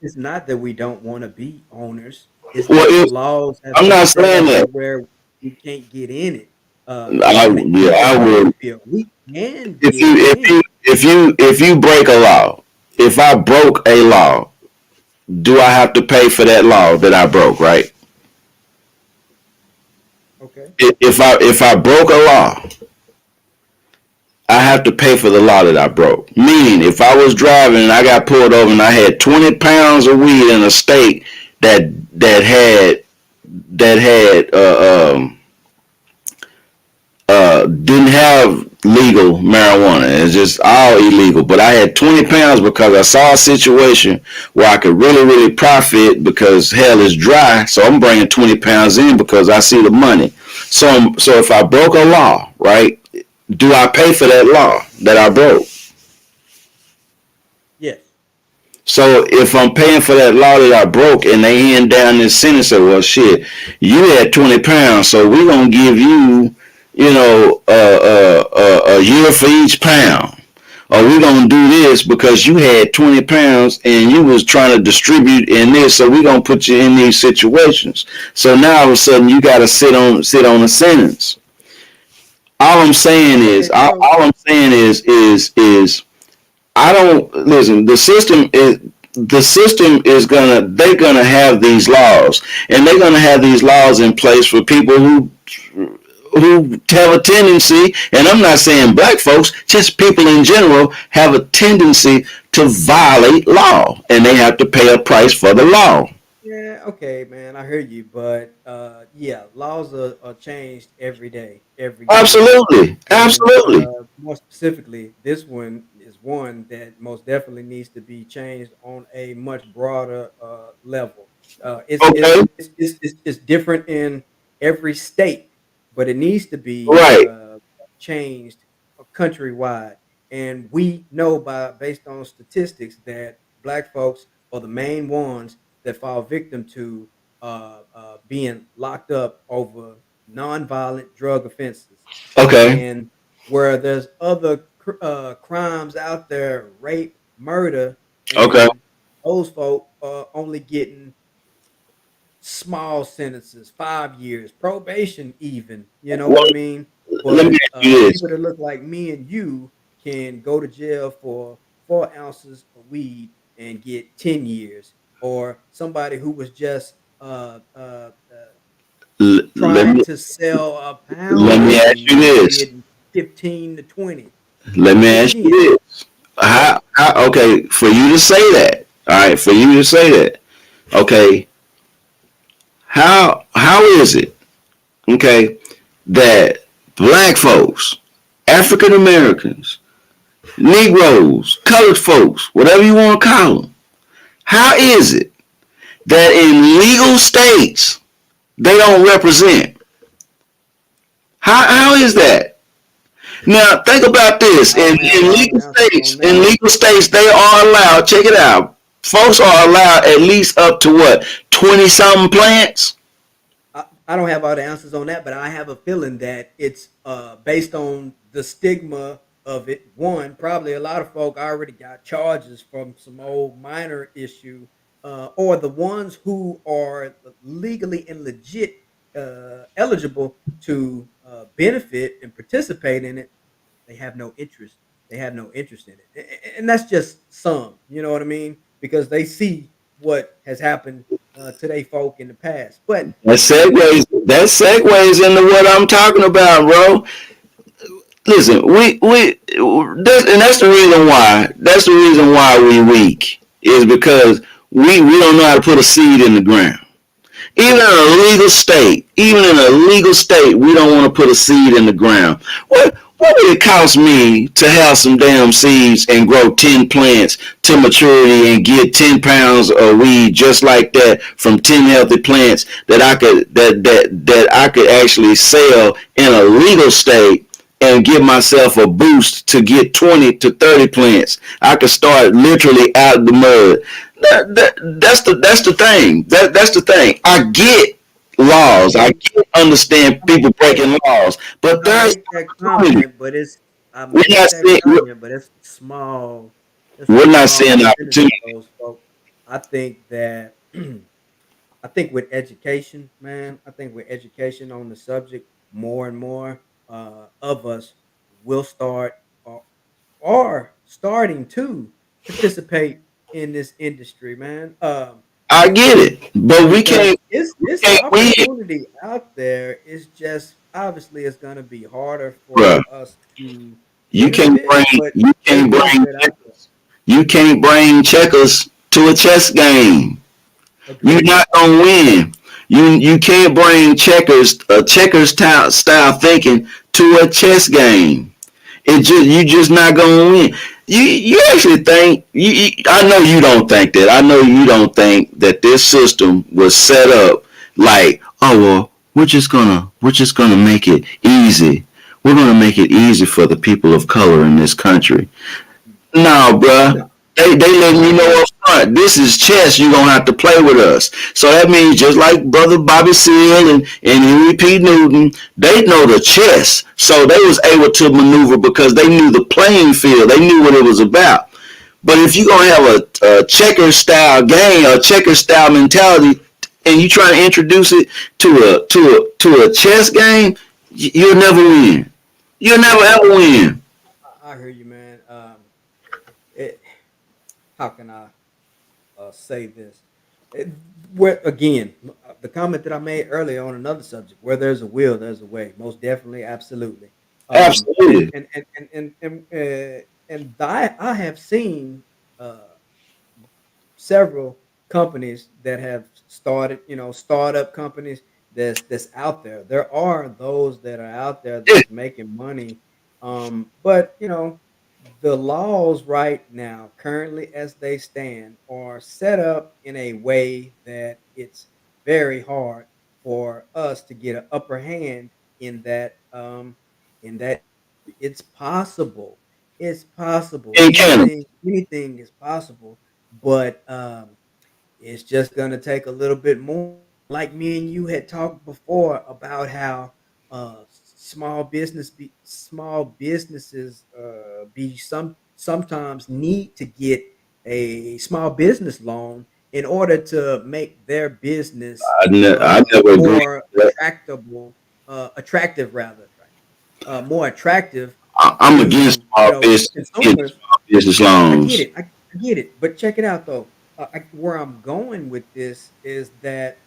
It's not that we don't want to be owners. It's Well, that the laws have I'm been not set saying up to that. where we can't get in it. I In an yeah, I entertainment would. field, we can If get you if in. you if you break a law, if I broke a law, do I have to pay for that law that I broke? Right. Okay. If I broke a law, I have to pay for the law that I broke. Meaning, if I was driving and I got pulled over and I had 20 pounds of weed in a state that that had didn't have legal marijuana. It's just all illegal. But I had 20 pounds because I saw a situation where I could really, really profit because hell is dry. So I'm bringing 20 pounds in because I see the money. So if I broke a law, right, do I pay for that law that I broke? Yes. So if I'm paying for that law that I broke and they hand down this sentence, say, well, shit, you had 20 pounds, so we're going to give you, a year for each pound. Or we're going to do this because you had 20 pounds and you was trying to distribute in this, so we're going to put you in these situations. So now all of a sudden you got to sit on a sentence. All I'm saying is, Okay. So all I'm saying is I don't listen. The system is they're gonna have these laws, and they're gonna have these laws in place for people who have a tendency, and I'm not saying black folks, just people in general have a tendency to violate law, and they have to pay a price for the law. yeah, okay, man, I hear you, but yeah, laws are changed every day, every year, Absolutely, and absolutely. more specifically, this one is one that most definitely needs to be changed on a much broader level. Okay, It's different in every state, but it needs to be right. changed countrywide. And we know by based on statistics that black folks are the main ones that fall victim to being locked up over nonviolent drug offenses. Okay, And where there's other crimes out there, rape, murder, okay. and those folk are only getting small sentences, 5 years, probation, even. You know what Well, I mean? let me But ask you this. people that look like me and you can go to jail for 4 ounces of weed and get 10 years, or somebody who was just Let trying me to sell a let pound me of ask you weed this. getting 15 to 20. Let me But ask you again, this. yeah, Okay, for you to say that, all right, for you to say that, okay, how is it, okay, that black folks, African Americans, Negroes, colored folks, whatever you want to call them, how is it that in legal states they don't represent? How is that? Now think about this. I In, don't have in all the legal answers states, on in that. legal states, they are allowed. Check it out. Folks are allowed at least up to what 20 something plants. I don't have all the answers on that, but I have a feeling that it's based on the stigma of it. One, probably a lot of folk already got charges from some old minor issue, or the ones who are legally and legit eligible to benefit and participate in it, they have no interest. They have no interest in it, and that's just some. You know what I mean? Because they see what has happened to they folk in the past. But That that segues. That segues into what I'm talking about, bro. Listen, and that's the reason why. That's the reason why we weak is because we don't know how to put a seed in the ground. Even in a legal state, we don't want to put a seed in the ground. What would it cost me to have some damn seeds and grow 10 plants to maturity and get 10 pounds of weed just like that from 10 healthy plants that I could actually sell in a legal state and give myself a boost to get 20 to 30 plants. I could start literally out of the mud. That's the thing. That's the thing. I get laws. I okay, get understand I people make breaking laws, but I there's make that opportunity. comment, but it's I We're make not that saying we're, comment, but it's small. It's a we're not small saying percentage of opportunity. those folks. I think that I think with education, man, I think with education on the subject more and more, of us will start or are starting to participate in this industry, man. I get it, but Because we it's can't win, opportunity out there. It's just obviously it's gonna be harder bro. for us to benefit, but You there's can't bring benefit out there. you can't bring checkers to a chess game. You're Agreed. not gonna win. You can't bring style thinking to a chess game. You just not gonna win. You actually think I know you don't think that. I know you don't think that this system was set up like, oh well, we're just gonna make it easy. We're gonna make it easy for the people of color in this country. No, bruh. No, They letting you no. know up front. This is chess. You're gonna have to play with us. So that means just like brother Bobby Seale and Henry P. Newton, they know the chess. So they was able to maneuver because they knew the playing field. They knew what it was about. But if you're gonna have a checker style game, a checker style mentality, and you try to introduce it to a chess game, you'll never win. You'll never ever win. I hear you, man. It, how can I say this? It, where again, the comment that I made earlier on another subject, where there's a will, there's a way. Most definitely, absolutely. Um, and Absolutely. and and and I have seen several companies that have started, startup companies that's out there. There are those that are out there Yeah. that's making money. But the laws right now, currently as they stand, are set up in a way that it's very hard for us to get an upper hand in that it's possible. It's possible. In Canada. Anything is possible, but it's just gonna take a little bit more. Like me and you had talked before about how small businesses be sometimes need to get a small business loan in order to make their business I never agree more with that. attractive rather, more attractive I'm against to small business getting consumers. small business I get loans. it. I get it. But check it out though. Where I'm going with this is that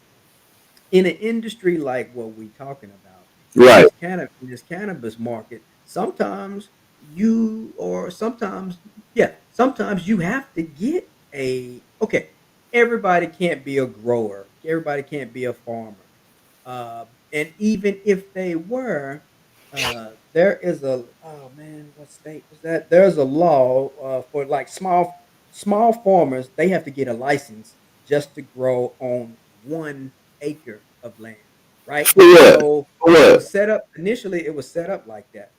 in an industry like what we talking about Right. in this cannabis market, sometimes you or sometimes yeah, sometimes you have to get a okay. Everybody can't be a grower. Everybody can't be a farmer. And even if they were, there is a oh man, what state was that? There's a law for like small farmers. They have to get a license just to grow on 1 acre of land, right? For what? So For it what? was set up initially. It was set up like that,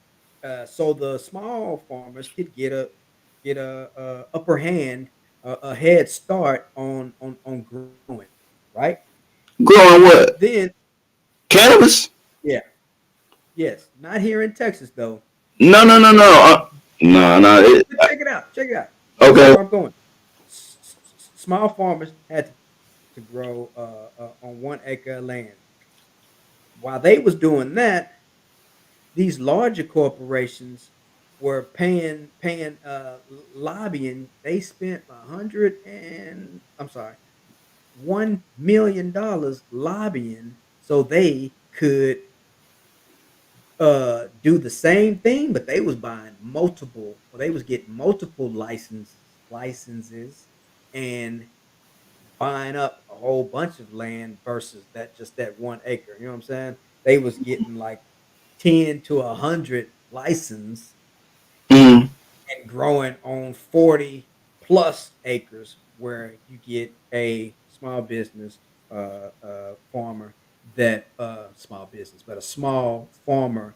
so the small farmers could get a upper hand, a head start on growing, right? Growing what? Then Cannabis? yeah, yes, not here in Texas though. No, no, no, no. No, no. But check it out. Check it out. This is Okay. where I'm going. Small farmers had to grow on 1 acre of land. While they was doing that, these larger corporations were paying lobbying. They spent 1 million dollars lobbying so they could do the same thing, but they was buying multiple, or they was getting multiple licenses and buying up a whole bunch of land versus that 1 acre. You know what I'm saying? They was getting like 10 to 100 license Mm. and growing on 40 plus acres where you get a small business farmer that small business, but a small farmer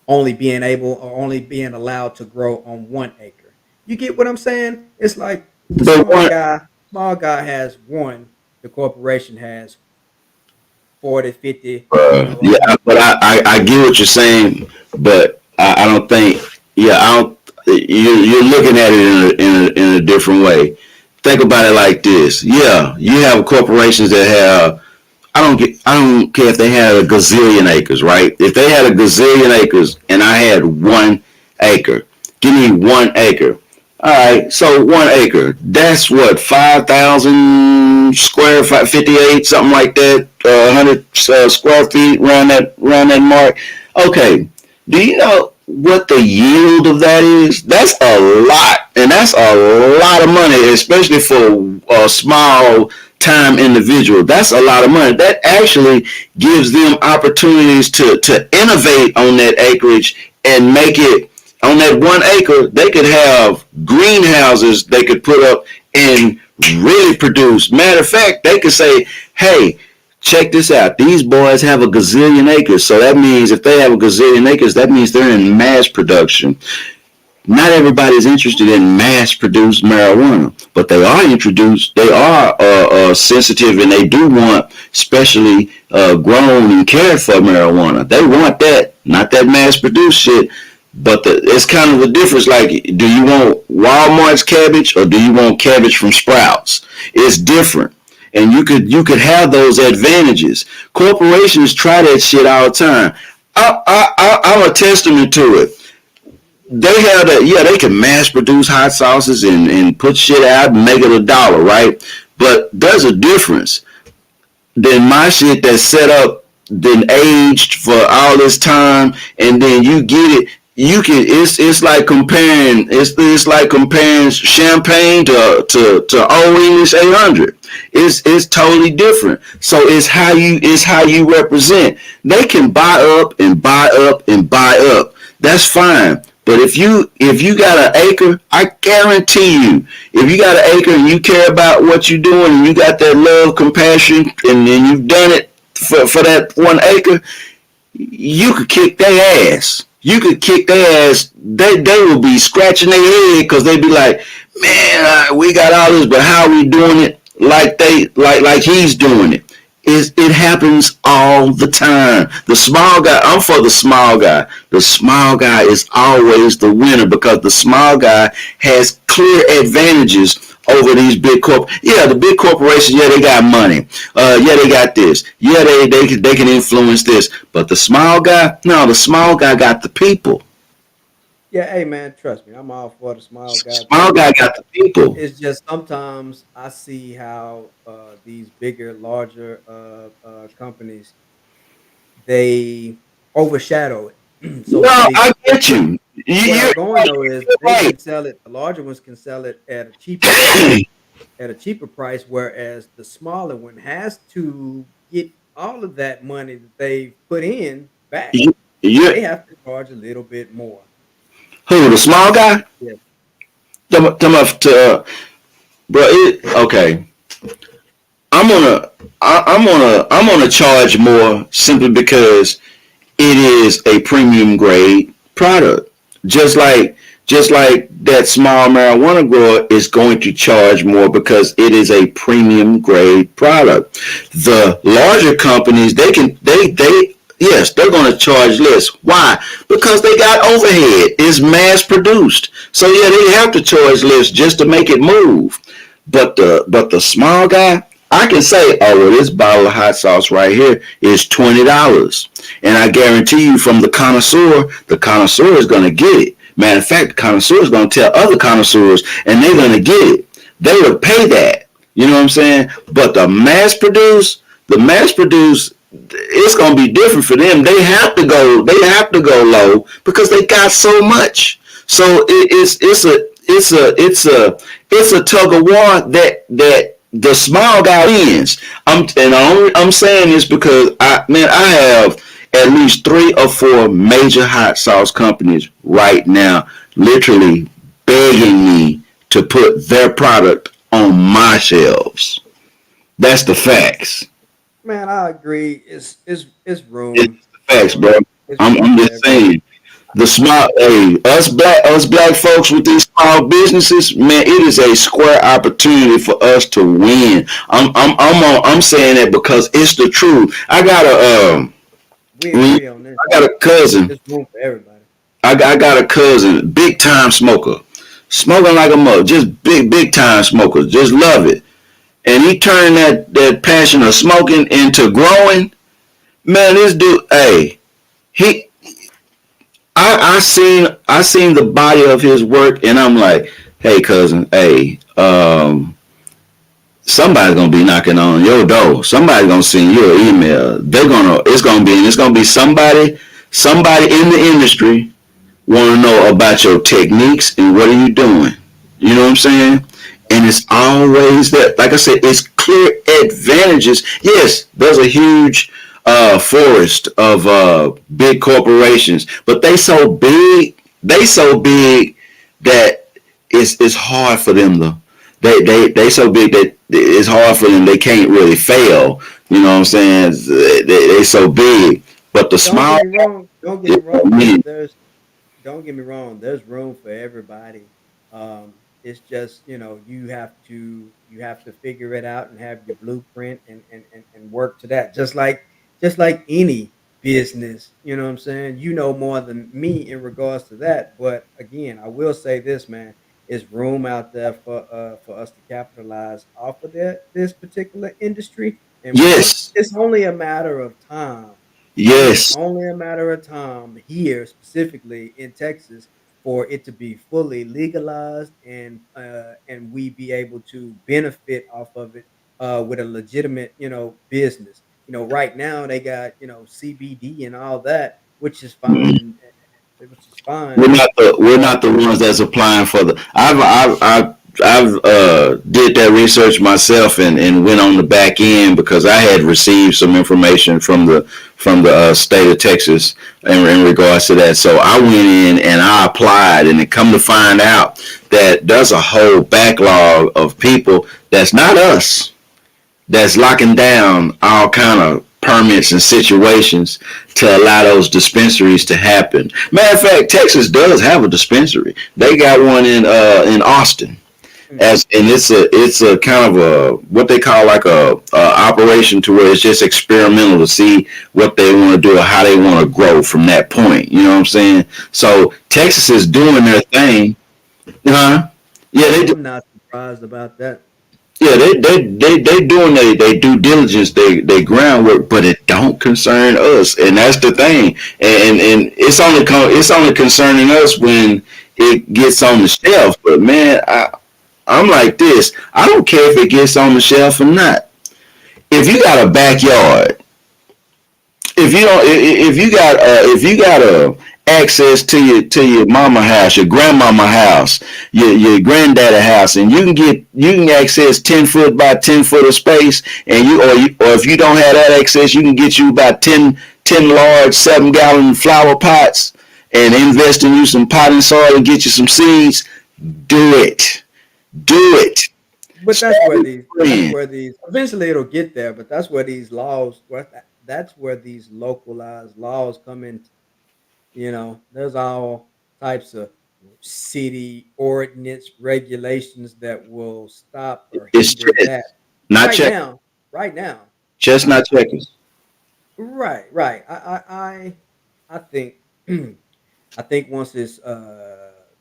only being allowed to grow on 1 acre. You get what I'm saying? It's like the But one, small guy has one, the corporation has 40, 50, yeah, 100. but I get what you're saying, but I don't think, yeah, I don't, you're looking at it in a different way. Think about it like this. Yeah, you have corporations that have, I don't care if they had a gazillion acres, right? If they had a gazillion acres and I had 1 acre, give me 1 acre. All right, so 1 acre, that's what, 5,000 square, 58, something like that, 100 square feet around that mark. Okay, do you know what the yield of that is? That's a lot, and that's a lot of money, especially for a small time individual. That's a lot of money. That actually gives them opportunities to innovate on that acreage and make it on that 1 acre. They could have greenhouses they could put up and really produce. Matter of fact, they could say, hey, check this out. These boys have a gazillion acres. So that means if they have a gazillion acres, that means they're in mass production. Not everybody is interested in mass-produced marijuana, but they are introduced. They are sensitive, and they do want specially grown and cared for marijuana. They want that, not that mass-produced shit. But it's kind of the difference. Like, do you want Walmart's cabbage or do you want cabbage from Sprouts? It's different, and you could have those advantages. Corporations try that shit all the time. I'm a testament to it. They have that, yeah, they can mass produce hot sauces and put shit out and make it $1, right? But there's a difference than my shit that's set up, then aged for all this time, and then you get it. You can. It's like comparing. It's like comparing champagne to Old English 800. It's totally different. So it's how you represent. They can buy up and buy up and buy up. That's fine. But if you got an acre, I guarantee you, if you got an acre and you care about what you're doing and you got that love, compassion, and then you've done it for that 1 acre, you could kick their ass. You could kick their ass. They will be scratching their head because they be like, man, we got all this, but how are we doing it like he's doing it? It happens all the time. The small guy, I'm for the small guy. The small guy is always the winner because the small guy has clear advantages over these big Yeah, the big corporations, yeah, they got money. Yeah, they got this. Yeah, they can influence this. But the small guy, no, the small guy got the people. Yeah, hey man, trust me, I'm all for the small guy Small too. guy got the people. It's just sometimes I see how these bigger, larger companies they overshadow it, so No, to speak. I get you. Where You're I'm going though is they right. can sell it. The larger ones can sell it at a cheaper price, whereas the smaller one has to get all of that money that they've put in back. You, They you, have to charge a little bit more. who, the small guy? Yeah. Bro, okay. I'm gonna charge more simply because it is a premium grade product. Just like just like that small marijuana grower is going to charge more because it is a premium grade product. The larger companies, they yes, they're going to charge less. Why? Because they got overhead. It's mass produced. So yeah, they have to charge less just to make it move. But the small guy, I can say, oh well, this bottle of hot sauce right here is $20, and I guarantee you, from the connoisseur is going to get it. Matter of fact, the connoisseur is going to tell other connoisseurs, and they're going to get it. They would pay that. You know what I'm saying? But the mass produce, it's going to be different for them. They have to go. They have to go low because they got so much. So it's a tug of war that the small guy wins. I'm saying this because I have at least 3 or 4 major hot sauce companies right now literally begging me to put their product on my shelves. That's the facts. Man, I agree. It's It's room. the facts, bro. It's room I'm for just everybody. saying. The small, hey, us black folks with these small businesses, man, it is a square opportunity for us to win. I'm saying that because it's the truth. We I agree on this. got a cousin. It's room for everybody. I got a cousin, big time smoker, smoking like a mother, just big time smoker, just love it. and he turned that passion of smoking into growing. Man, this dude, hey, he, I seen the body of his work, and I'm like, hey, cousin, hey, somebody's gonna be knocking on your door. Somebody's gonna send you an email. It's gonna be somebody in the industry want to know about your techniques and what are you doing. You know what I'm saying? And it's always that. Like I said, it's clear advantages. Yes, there's a huge forest of big corporations, but they so big that it's hard for them to. They so big that it's hard for them. They can't really fail. You know what I'm saying? They so big, but the Don't small. get me wrong. Don't get Yeah, me wrong. man. Don't get me wrong. There's room for everybody. It's just you have to figure it out and have your blueprint and work to that. Just like any business. You know what I'm saying? You know more than me in regards to that. But again, I will say this, man. Is room out there for us to capitalize off of this particular industry. And once Yes, it's only a matter of time, it's yes. only a matter of time here, specifically in Texas, for it to be fully legalized and we be able to benefit off of it with a legitimate, business. Right now they got CBD and all that, which is fine Mm. and which is fine. We're not But the ones that's applying for the. I've did that research myself and went on the back end because I had received some information from the state of Texas in regards to that. So I went in and I applied, and it come to find out that there's a whole backlog of people that's not us that's locking down all kind of permits and situations to allow those dispensaries to happen. Matter of fact, Texas does have a dispensary. They got one in Austin. mhm. And it's a kind of a what they call like a operation to where it's just experimental to see what they want to do or how they want to grow from that point. You know what I'm saying? So Texas is doing their thing. Huh? Yeah, they do. I'm not surprised about that. Yeah, they doing they due diligence, they groundwork, but it don't concern us, and that's the thing. And it's only concerning us when it gets on the shelf. But man, I'm like this. I don't care if it gets on the shelf or not. If you got a backyard, if you got access to your mama house, your grandmama house, your granddaddy house, and you can access 10 foot by 10 foot of space, and or if you don't have that access, you can get you about 10 large 7 gallon flower pots and invest in you some potting soil and get you some seeds. Do it. Do it. But that's Friend. where these eventually it'll get there, but that's where these laws that's where these localized laws come in. There's all types of city ordinance regulations that will stop or It's hinder stress, that. not Right check. now, right now. Chestnut checkers. Right. I think I think once it's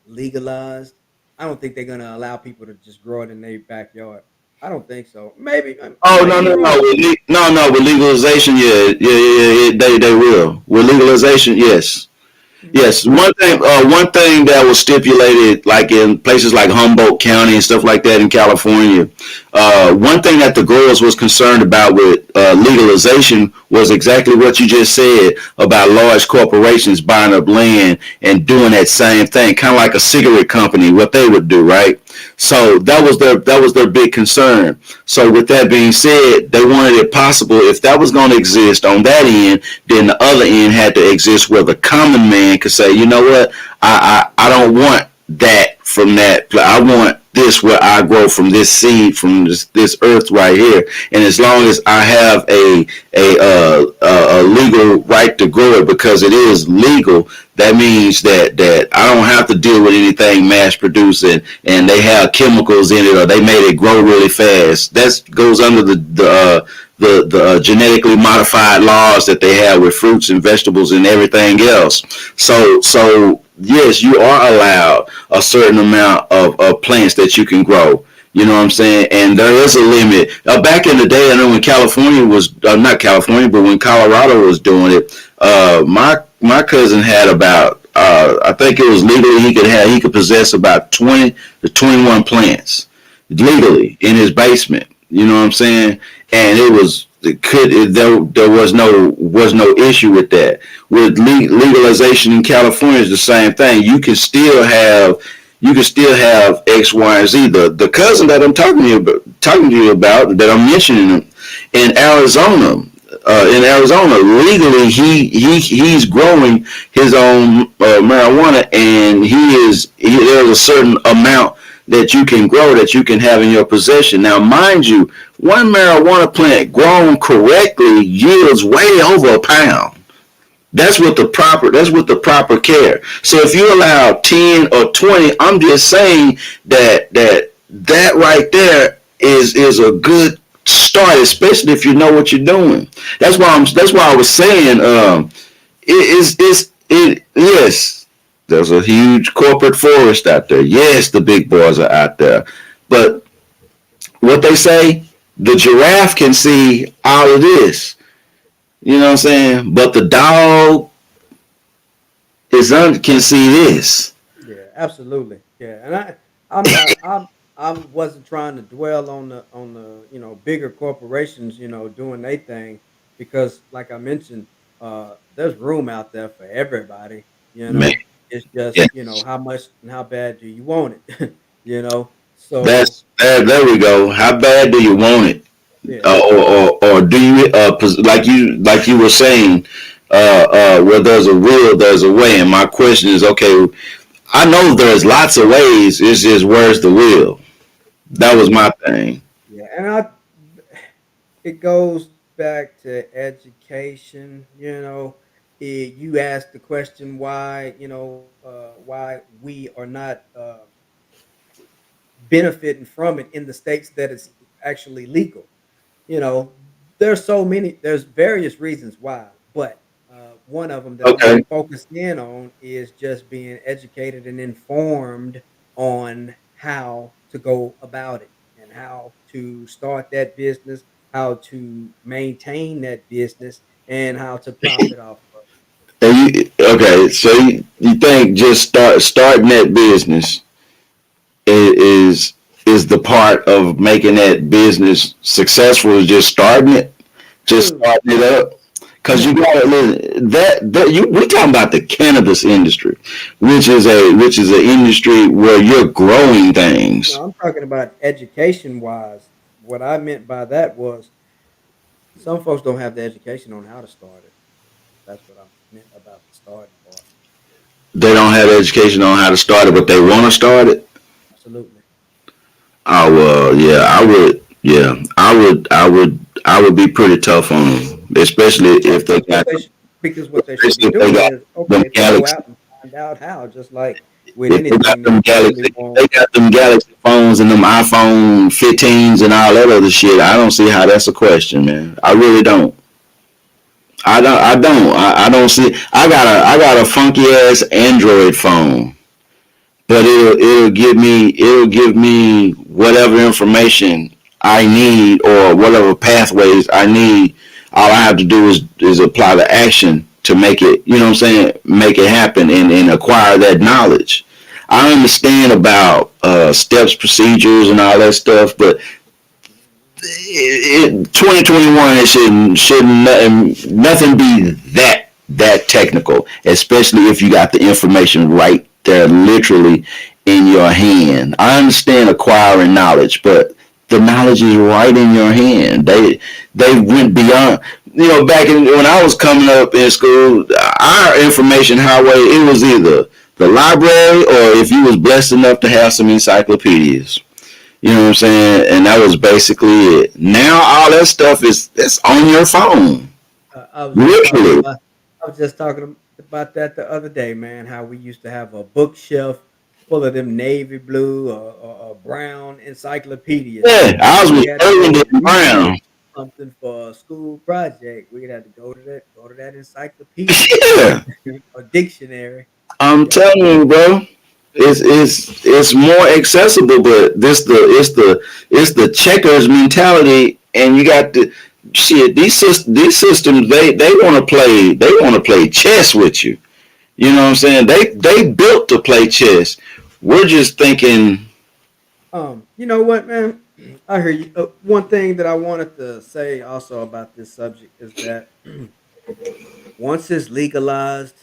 legalized, I don't think they're gonna allow people to just grow it in their backyard. I don't think so. Maybe I Oh might no be no no wrong. no with legalization, yeah, they will. With legalization, yes. Mhm. Yes, one thing that was stipulated, like in places like Humboldt County and stuff like that in California, one thing that the growers was concerned about with legalization was exactly what you just said about large corporations buying up land and doing that same thing, kind of like a cigarette company, what they would do, right? So that was their big concern. So with that being said, they wanted it possible if that was going to exist on that end, then the other end had to exist where the common man could say, you know what, I don't want that from that. I want this where I grow from this seed from this earth right here. And as long as I have a legal right to grow it because it is legal, that means that I don't have to deal with anything mass produced and they have chemicals in it or they made it grow really fast. That goes under the genetically modified laws that they have with fruits and vegetables and everything else. So yes, you are allowed a certain amount of plants that you can grow. You know what I'm saying? And there is a limit. Back in the day, I know when California was not California, but when Colorado was doing it, my cousin had about I think it was legally he could possess about 20 to 21 plants legally in his basement. You know what I'm saying? And there was no issue with that. With legalization in California is the same thing. You can still have X, Y, and Z. The cousin that I'm talking to you about that I'm mentioning in Arizona. In Arizona, legally, he's growing his own marijuana, and there's a certain amount that you can grow that you can have in your possession. Now, mind you, one marijuana plant grown correctly yields way over a pound. That's with the proper care. So if you allow 10 or 20, I'm just saying that right there is a good start, especially if you know what you're doing. That's why I was saying yes, there's a huge corporate forest out there. Yes, the big boys are out there. But what they say, the giraffe can see all of this. You know what I'm saying? But the dog can see this. Yeah, absolutely. Yeah, and I'm not, I wasn't trying to dwell on the bigger corporations doing their thing because, like I mentioned, there's room out there for everybody. Man, It's just yeah. how much and how bad do you want it? So There we go. How bad do you want it? yeah, Or do you like you were saying, where there's a will, there's a way. And my question is, okay, I know there's lots of ways. It's just where's the will? That was my thing. yeah, and it goes back to education. You asked the question why why we are not benefiting from it in the states that it's actually legal. you know there's various reasons why, but one of them that I'm going Okay. to focus in on is just being educated and informed on how to go about it and how to start that business, how to maintain that business, and how to profit off of Okay. So you think just starting that business is is the part of making that business successful is just starting it, it. just starting it up. Cause you No, got to that you we talking about the cannabis industry, which is an industry where you're growing things. I'm talking about education wise. What I meant by that was some folks don't have the education on how to start it. That's what I meant about the starting part. They don't have education on how to start it, but they want to start it. Absolutely. Oh well, yeah, I would. Yeah, I would be pretty tough on them, especially Yeah, if they got, because what they should be especially if they doing got is them okay to go Galaxy. out and find out how, just like with If they got anything that them you really Galaxy, if want. they got them Galaxy phones and them iPhone 15s and all that other shit, I don't see how that's a question, man. I really don't. I don't see. I got a funky ass Android phone, but it'll give me whatever information I need or whatever pathways I need. All I have to do is apply the action to make it, you know what I'm saying, make it happen and acquire that knowledge. I understand about steps, procedures, and all that stuff, but 2021 it shouldn't nothing be that technical, especially if you got the information right there, literally in your hand. I understand acquiring knowledge, but the knowledge is right in your hand. They went beyond. Back when I was coming up in school, our information highway it was either the library or if you was blessed enough to have some encyclopedias. You know what I'm saying? And that was basically it. Now all that stuff is it's on your phone. I was just talking Literally. about. I was just talking about that the other day, man. How we used to have a bookshelf full of them navy blue or brown encyclopedias, Yeah, and ours when we was had to go burgundy and research brown. something for a school project, we'd have to go to that encyclopedia Yeah. or dictionary. I'm Yeah, telling you, bro. it's more accessible, but it's the checkers mentality, and you got the shit. These systems they want to play chess with you. You know what I'm saying? They built to play chess. We're just thinking You know what, man? I hear you. One thing that I wanted to say also about this subject is that once it's legalized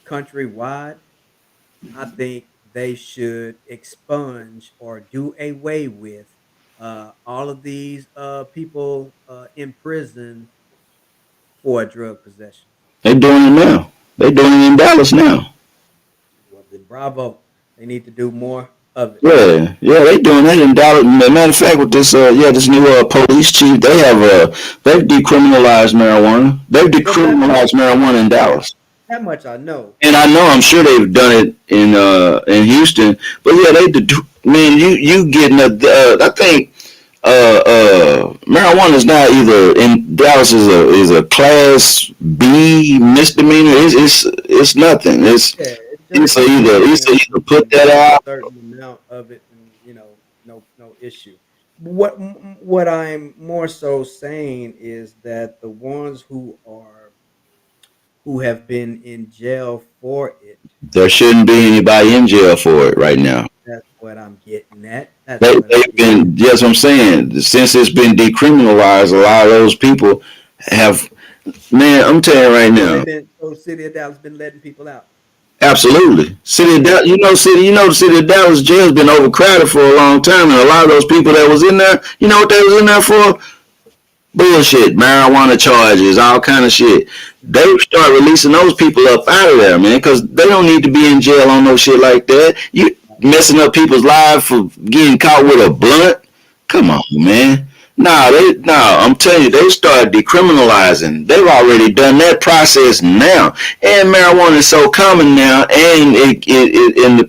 countrywide, I think they should expunge or do away with all of these people in prison for drug possession. they doing it now. They doing it in Dallas now. Well, then bravo. They need to do more of it. Yeah, they doing that in Dallas. Matter of fact, with this this new police chief, they've decriminalized marijuana. They've Well, that decriminalized marijuana in yeah, Dallas. that much I know. And I know I'm sure they've done it in Houston, but yeah, man, you getting I think marijuana is now either in Dallas is a class B misdemeanor. It's nothing. Yeah, it's just It's a it's a misdemeanor if either you put can that get a out. certain amount of it, and no issue. What I'm more so saying is that the ones who have been in jail for it, There shouldn't be anybody in jail for it right now. that's what I'm getting at. That's what I'm They've getting at. been, yes, I'm saying, since it's been decriminalized, a lot of those people have, man, I'm telling you right now, City of Dallas been letting people out. absolutely. City of Yeah. Dallas, the city of Dallas jail's been overcrowded for a long time, and a lot of those people that was in there, you know what they was in there for? Bullshit, marijuana charges, all kind of shit. They start releasing those people up out of there, man, because they don't need to be in jail on no shit like that. You messing up people's lives for getting caught with a blunt. Come on, man. I'm telling you, they started decriminalizing. They've already done that process now, and marijuana is so common now, and and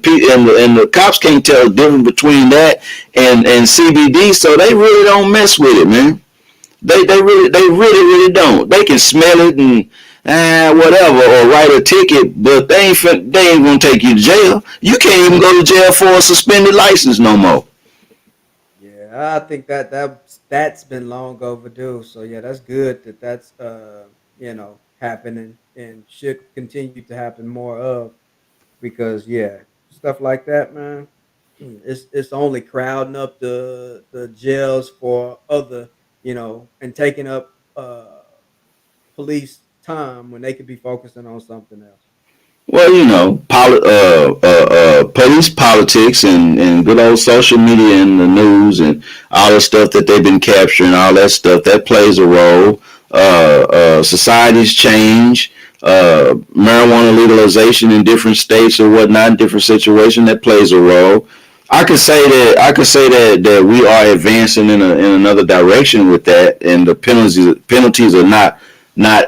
the cops can't tell the difference between that and CBD, so they really don't mess with it, man. They really don't. They can smell it and whatever, or write a ticket, but they ain't gonna take you to jail. You can't even go to jail for a suspended license no more. Yeah, I think that's been long overdue. So yeah, that's good that that's happening and should continue to happen more of, because yeah, stuff like that, man, it's only crowding up the jails for other, and taking up police time when they could be focusing on something else. Well, police politics and good old social media and the news and all the stuff that they've been capturing, all that stuff that plays a role. Societies change. Marijuana legalization in different states or whatnot, in different situations, that plays a role. I could say that we are advancing in another direction with that, and the penalties are not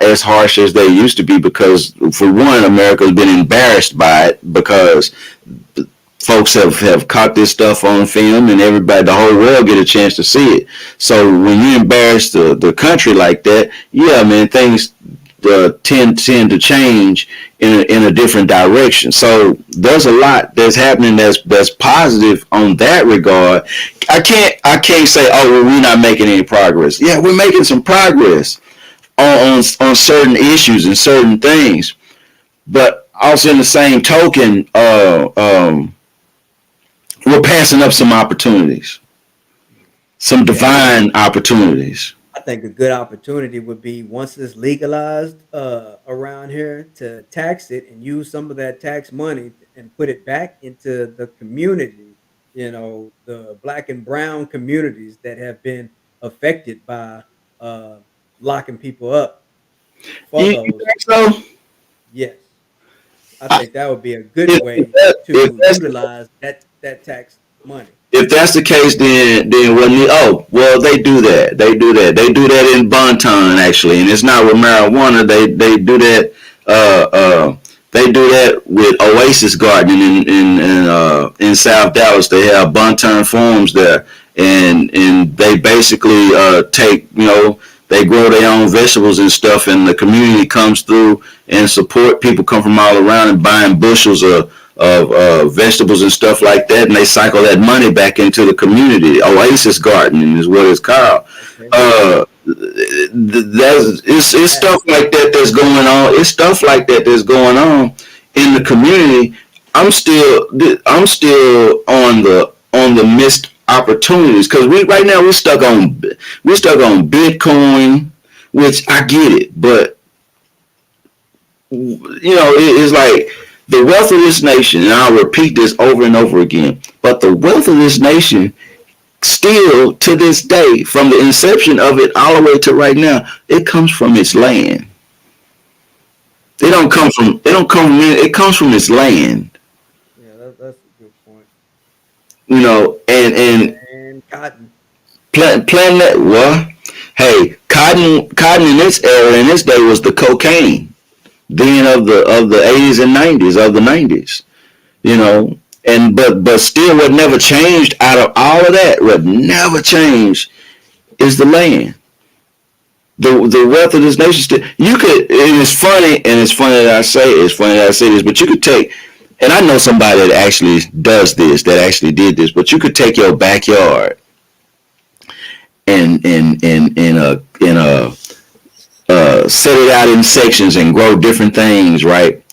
as harsh as they used to be, because for one, America's been embarrassed by it, because folks have caught this stuff on film, and everybody, the whole world, get a chance to see it. So when you embarrass the country like that, yeah, man, things tend to change in a different direction. So there's a lot that's happening that's positive on that regard. I can't say, oh, well, we're not making any progress. Yeah, we're making some progress on certain issues and certain things, but also in the same token, we're passing up some opportunities, some Yeah, divine opportunities. I think a good opportunity would be, once it's legalized around here, to tax it and use some of that tax money and put it back into the community. The black and brown communities that have been affected by uh, locking people up for You those. think so? Yes, I I, think that would be a good if, way if to that's utilize that tax money. if that's the case, then what? Oh, well, they do that in Bonton, actually, and it's not with marijuana. They do that. Uh, uh, they do that with Oasis Garden in South Dallas. They have Bonton farms there, and they basically take, they grow their own vegetables and stuff, and the community comes through and support. People come from all around and buying bushels of vegetables and stuff like that, and they cycle that money back into the community. Oasis gardening is what it's called. Okay. There's it's That stuff like that that's going on. It's stuff like that that's going on in the community. I'm still on the missed opportunities because we right now we're stuck on Bitcoin, which I get it, but it's like the wealth of this nation, and I'll repeat this over and over again, but the wealth of this nation still to this day, from the inception of it all the way to right now, it comes from its land. It don't yeah, come from it don't come from it comes from its land. yeah, that's a good point. And And cotton. plan that well, hey, cotton in this era in this day was the cocaine then of the 80s and 90s of the 90s. you know, and but still, what never changed out of all of that, what never changed is the land. The wealth of this nation still. You could. And it's funny that I say this, but you could take. And I know somebody that actually does this, that actually did this. But you could take your backyard and set it out in sections and grow different things, right?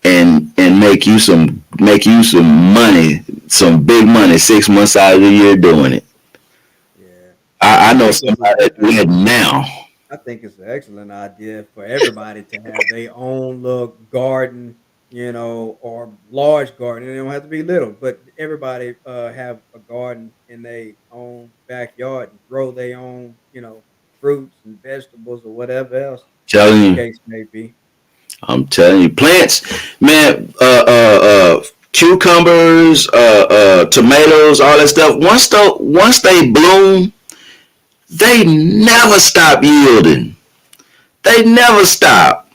And make you some money, some big money, 6 months out of the year doing it. Yeah, I I know think it's somebody that do it now. I think it's an excellent idea for everybody to have their own little garden, or large garden. It don't have to be little, but everybody have a garden in their own backyard and grow their own, fruits and vegetables or whatever else Telling the you, case may be. I'm telling you, plants, man, cucumbers, tomatoes, all that stuff. Once they bloom, they never stop yielding. They never stop.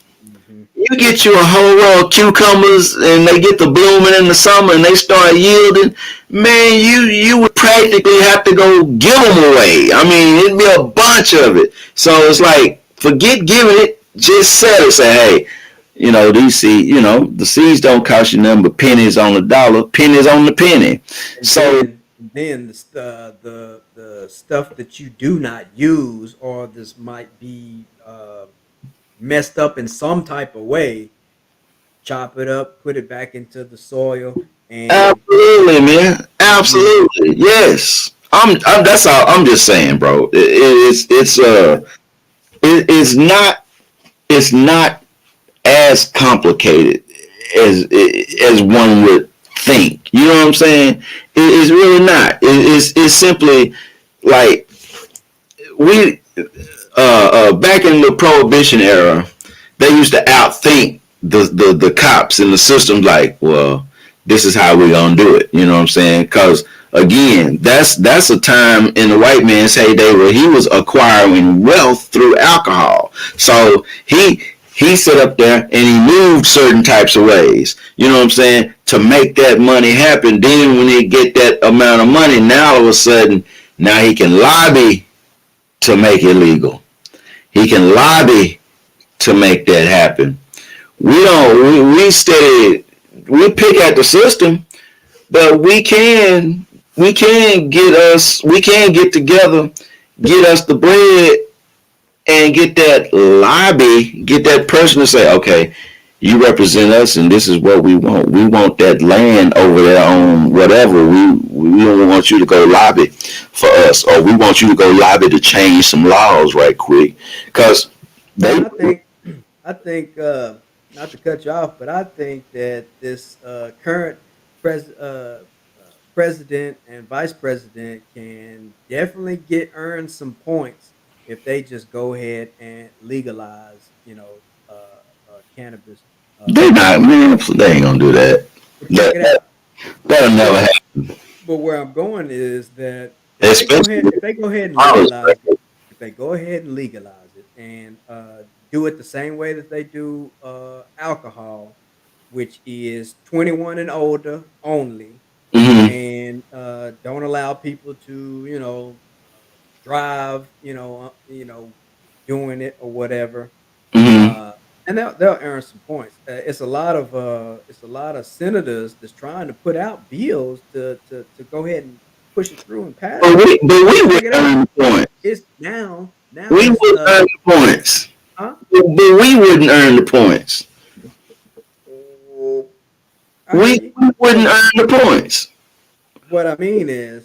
Hmm. You get you a whole row of cucumbers and they get the blooming in the summer and they start yielding, man, you would practically have to go give them away. I mean, it'd be a bunch of it. So it's like, forget giving it, just sell it. Say, hey, these seeds, the seeds don't cost you nothing but pennies on the dollar, pennies on the penny. And So then the stuff that you do not use or this might be messed up in some type of way, chop it up, put it back into the soil, and absolutely, man, use it. absolutely, yes. That's all. I'm just saying, bro. It's not as complicated as one would think. You know what I'm saying? It's really not. It's simply like we back in the prohibition era, they used to outthink the cops and the systems. Like, well, this is how we're gonna do it. You know what I'm saying? Because again, that's a time in the white man's heyday where he was acquiring wealth through alcohol. So he sit up there and he moved certain types of ways. You know what I'm saying? To make that money happen. Then when he get that amount of money, now all of a sudden, now he can lobby to make it legal. He can lobby to make that happen. We don't. We stay. We pick at the system, but we can get together, get us the bread, and get that lobby, get that person to say, okay, you represent us, and this is what we want. We want that land over there on whatever. We don't want you to go lobby for us, or we want you to go lobby to change some laws right quick, because And they I think not to cut you off, but I think that this current president and vice president can definitely get earn some points if they just go ahead and legalize, cannabis. they Uh, not man. They ain't gonna do that. but check That, it that out. that'll never But happen. but where I'm going is that Especially if they go ahead and with legalize it, if they go ahead and legalize it and do it the same way that they do alcohol, which is 21 and older only, mm-hmm, and don't allow people to drive, doing it or whatever. mm-hmm. Uh, and they'll earn some points. It's a lot of senators that's trying to put out bills to go ahead and push it through and pass it. But we But would check it out. earn the points. It's now We it's would earn the points. huh? But we wouldn't earn the points. Oh, I hear We you. wouldn't So earn the points. what I mean is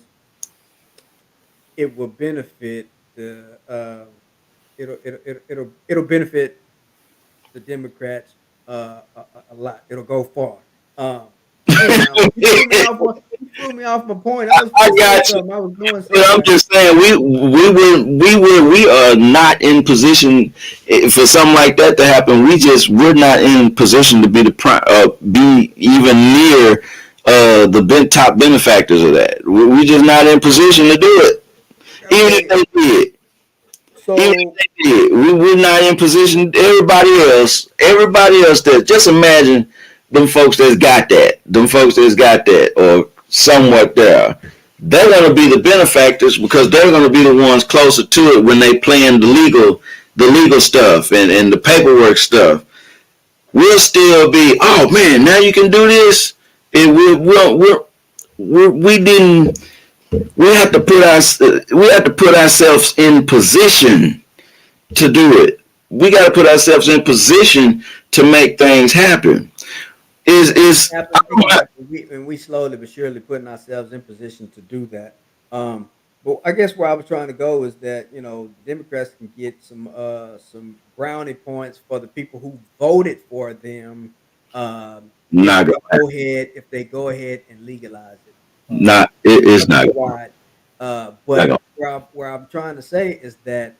it will benefit the it'll benefit the Democrats a lot. It'll go far. Um, hey, now you threw me off my point. I was I finna say got you. something. I was going But I'm somewhere. just saying, we are not in position for something like that to happen. We're not in position to be be even near top benefactors of that. We just not in position to do it. Even if Okay, they did, even if so they did, we're not in position. Everybody else that just imagine them folks that's got that, or somewhat there. They're going to be the benefactors because they're going to be the ones closer to it when they plan the legal stuff and the paperwork stuff. We'll still be, oh man, now you can do this. And we didn't. We have to put ourselves in position to do it. We got to put ourselves in position to make things happen. Is it can happen. We slowly but surely putting ourselves in position to do that. But I guess where I was trying to go is that Democrats can get some brownie points for the people who voted for them. not If they go ahead and legalize it, not it is not statewide. gonna. But where I'm trying to say is that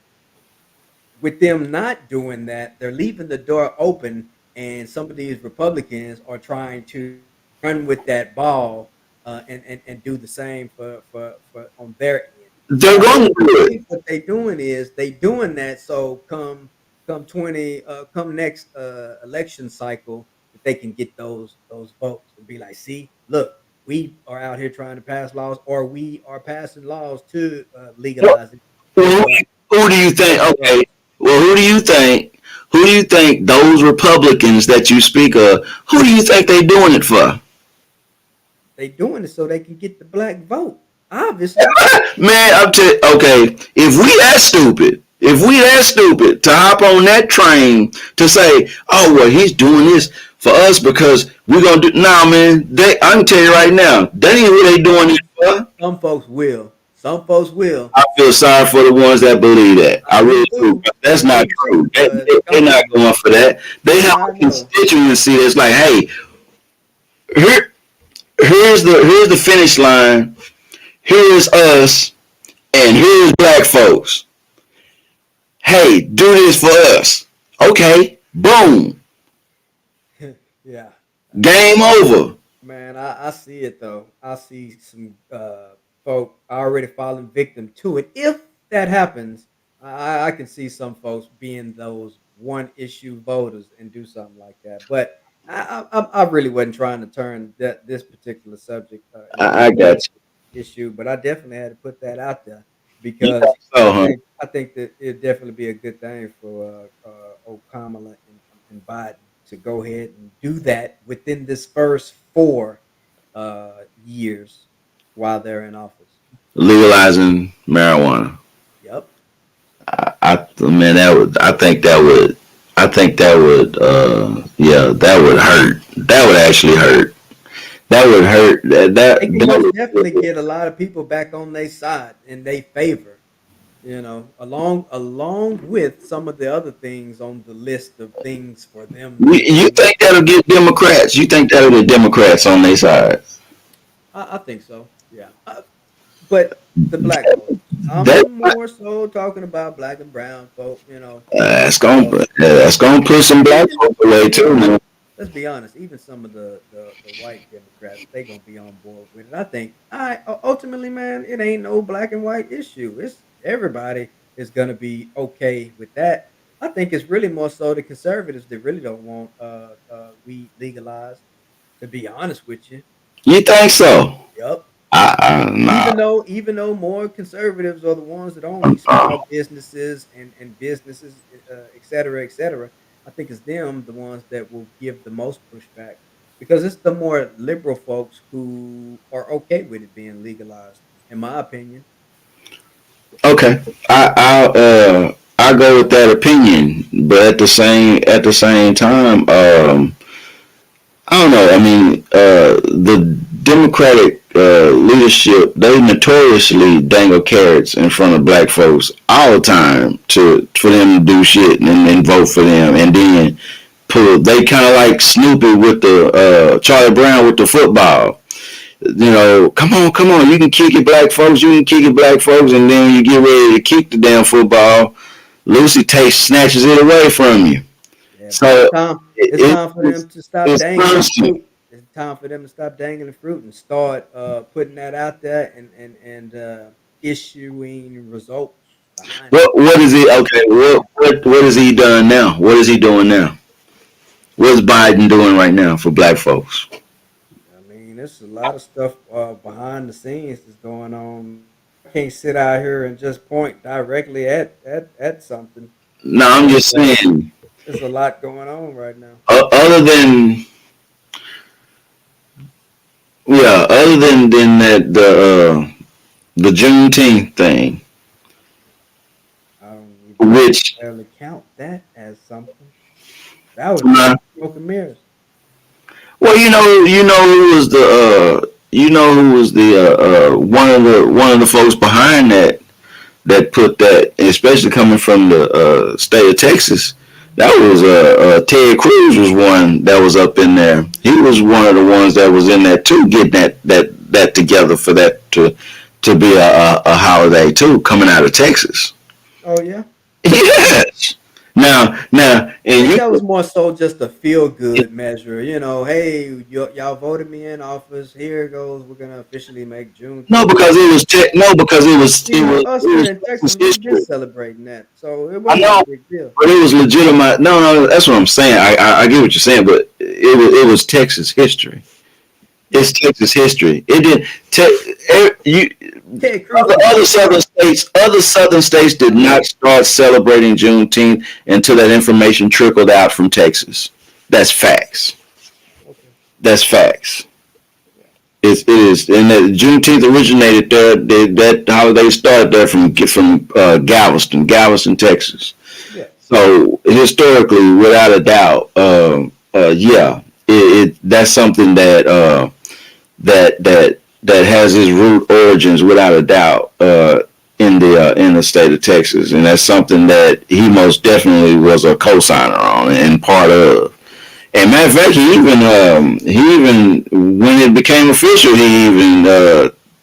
with them not doing that, they're leaving the door open, and some of these Republicans are trying to run with that ball and do the same for on their end. They're going to I do it. think what they're doing is they doing that so come next election cycle that they can get those votes and be like, see, look, we are out here trying to pass laws, or we are passing laws to legalize it. Who, So who do you think? vote for Okay, us. well, who do you think? Who do you think those Republicans that you speak of? Who do you think they doing it for? They doing it so they can get the black vote. Obviously, Man, okay, if we that stupid to hop on that train to say, oh well, he's doing this for us because we're gonna do. Nah, man, I can tell you right now, that ain't what they doing some it for. some folks will. Some folks will. I feel sorry for the ones that believe that. I I do really do. too. That's I not do too. true. Because They're come not on, going for that. They have I a know. constituency that's like, hey, here, here's the finish line. Here's us, and here's black folks. Hey, do this for us. Okay, boom, Yeah, game over. man, I see it though. I see some folk already falling victim to it. If that happens, I can see some folks being those one issue voters and do something like that. But I really wasn't trying to turn this particular subject into a I got political you. issue, but I definitely had to put that out there You because think so, huh? I think that it'd definitely be a good thing for old Kamala and Biden to go ahead and do that within this first 4 years while they're in office. Legalizing marijuana. Yep. Man, that would. I think that would. I think that would. Yeah, that would hurt. That would actually hurt. That would hurt. They can most definitely get a lot of people back on their side in their favor, along with some of the other things on the list of things for them to You do. think that'll get Democrats? You think that'll get Democrats on their side? I think so. Yeah. But the black folks. That I'm more so talking about black and brown folk, uh, that's gonna put some black even folks away too, even man. let's be honest, even some of the white Democrats, they gonna be on board with it. I think I ultimately, man, it ain't no black and white issue. It's everybody is gonna be okay with that. I think it's really more so the conservatives that really don't want weed legalized. To be honest with you, You think so? yep. Nah. Even though more conservatives are the ones that own these small businesses and businesses, et cetera, et cetera. I think it's them the ones that will give the most pushback because it's the more liberal folks who are okay with it being legalized, in my opinion. Okay, I go with that opinion, but at the same time, I don't know. I mean, the Democratic leadership, they notoriously dangle carrots in front of black folks all the time to for them to do shit and vote for them, and then pull. They kind of like Snoopy with the Charlie Brown with the football. You know, come on, you can kick it, black folks, you can kick it, black folks, and then when you get ready to kick the damn football, Lucy takes snatches it away from you. Yeah, but So it's time for them to stop it's dangling constant. fruit. It's time for them to stop dangling fruit and start putting that out there and issuing results behind it. What is he? That's Okay, what what is he done now? What is he doing now? What's Biden doing right now for black folks? I mean, there's a lot of stuff behind the scenes that's going on. I can't sit out here and just point directly at something, No, I'm but just saying. there's a lot going on right now. Other than yeah, other than that the Juneteenth thing, I don't even which necessarily count that as something. That was just uh, smoke and mirrors. well, you know who was the you know who was the one of the folks behind that put that, especially coming from the state of Texas. That was Ted Cruz was one that was up in there. He was one of the ones that was in there too, getting that together for that to be a holiday too, coming out of Texas. Oh yeah. Yes. I And think that you was more so just a feel good measure. You know, hey, y'all voted me in office. Here it goes. We're gonna officially make no, Juneteenth because it was official. no, because You know, us it here was in Texas Texas, we've been history. celebrating that, so it I wasn't a know, big deal. but it was legitimate. No, that's what I'm saying. I get what you're saying, but it was Texas history. Yeah, It's Texas history. It did. You Ted Cruz was a star. other southern states did not start celebrating Juneteenth until that information trickled out from Texas. That's facts. Okay, That's facts. yeah, It is, and that Juneteenth originated there. That holiday started there from Galveston, Texas. yes. So historically, without a doubt, yeah, that's something that has its root origins without a doubt in the state of Texas, and that's something that he most definitely was a co-signer on and part of. And matter of fact, he even when it became official, he even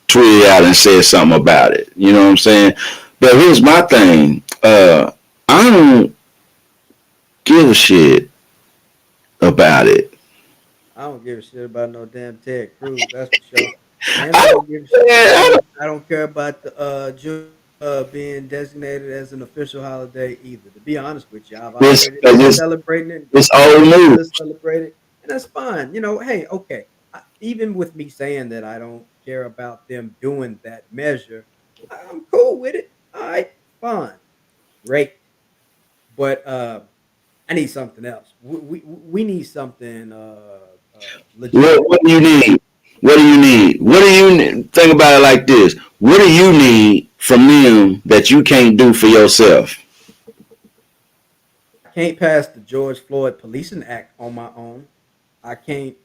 tweeted out and said something about it. You know what I'm saying? But here's my thing: I don't give a shit about it. I don't give a shit about no damn Ted Cruz. That's for sure. And I I don't give a shit. don't, I don't care about the June being designated as an official holiday either. To be honest with you, I've this already been celebrating it. it's Other old people have news. celebrated, and that's fine. You know, hey, okay. Even with me saying that I don't care about them doing that measure, I'm cool with it. All right, fine, great. But I need something else. We need something What legitimate. do you need? What do you need? What do you need? Think about it like this. What do you need from them that you can't do for yourself? I can't pass the George Floyd Policing Act on my own. I can't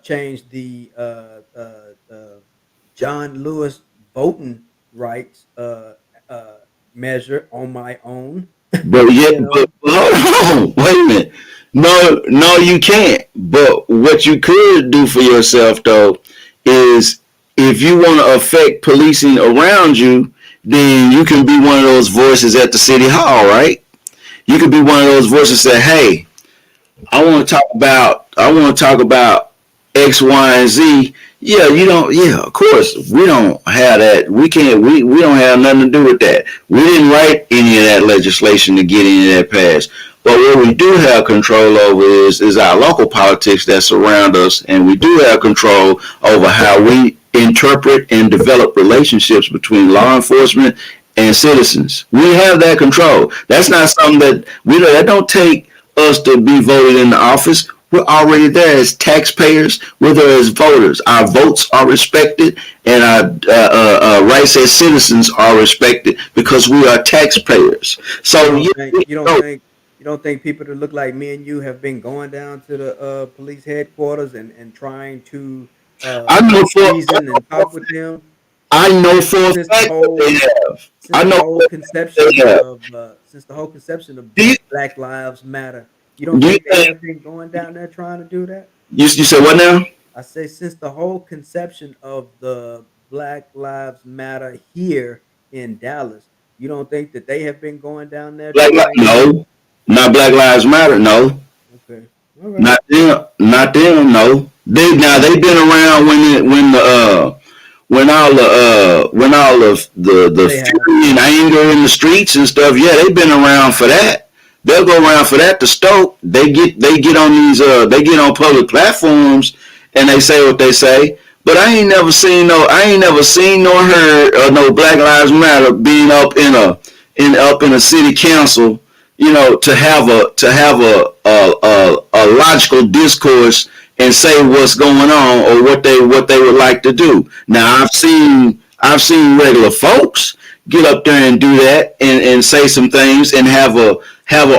change the John Lewis voting rights uh, measure on my own. But yet, You know, but hold on, wait a minute. No, you can't. But what you could do for yourself though is if you want to affect policing around you, then you can be one of those voices at the city hall, right? You could be one of those voices that, hey, I want to talk about X, Y, and Z. Yeah, you don't. Yeah, of course we don't have that. We can't. We don't have nothing to do with that. We didn't write any of that legislation to get any of that passed. But what we do have control over is our local politics that surround us, and we do have control over how we interpret and develop relationships between law enforcement and citizens. We have that control. That's not something that we that don't take us to be voted in the office, we're already there as taxpayers. We're there as voters. Our votes are respected, and our rights as citizens are respected because we are taxpayers. You So don't yeah, think you don't think you don't think people that look like me and you have been going down to the police headquarters and trying to I know for reason and talk with them I know since for a since the fact that they whole have. since I the know whole for a fact that conception they have. of Do you, Black Lives Matter. You don't do you think they think have been going down there trying to do that? you said what now? I say since the whole conception of the Black Lives Matter here in Dallas, you don't think that they have been going down there trying to No, not Black Lives Matter. No, okay. All right. not them. Not them. No, they've been around when all of the They have. fury and anger in the streets and stuff. Yeah, they've been around for that. They'll go around for that to stoke. They get on they get on public platforms and they say what they say. But I ain't never seen nor heard of no Black Lives Matter being up in a city council, to have a logical discourse and say what's going on or what they would like to do. Now I've seen regular folks get up there and do that and say some things and have an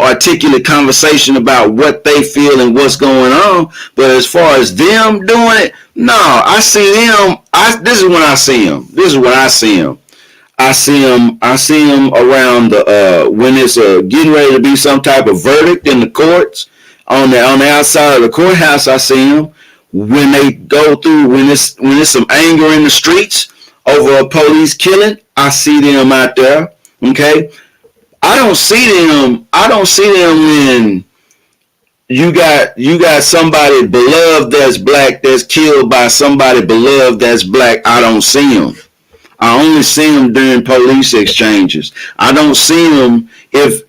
articulate conversation about what they feel and what's going on. But as far as them doing it, no, I see them. This is when I see them. This is when I see them. I see them. I see them around the when it's getting ready to be some type of verdict in the courts on the outside of the courthouse. I see them when they go through when it's some anger in the streets over a police killing. I see them out there. Okay, I don't see them. I don't see them when you got somebody beloved that's black that's killed by somebody beloved that's black. I don't see them. I only see them during police exchanges. I don't see them if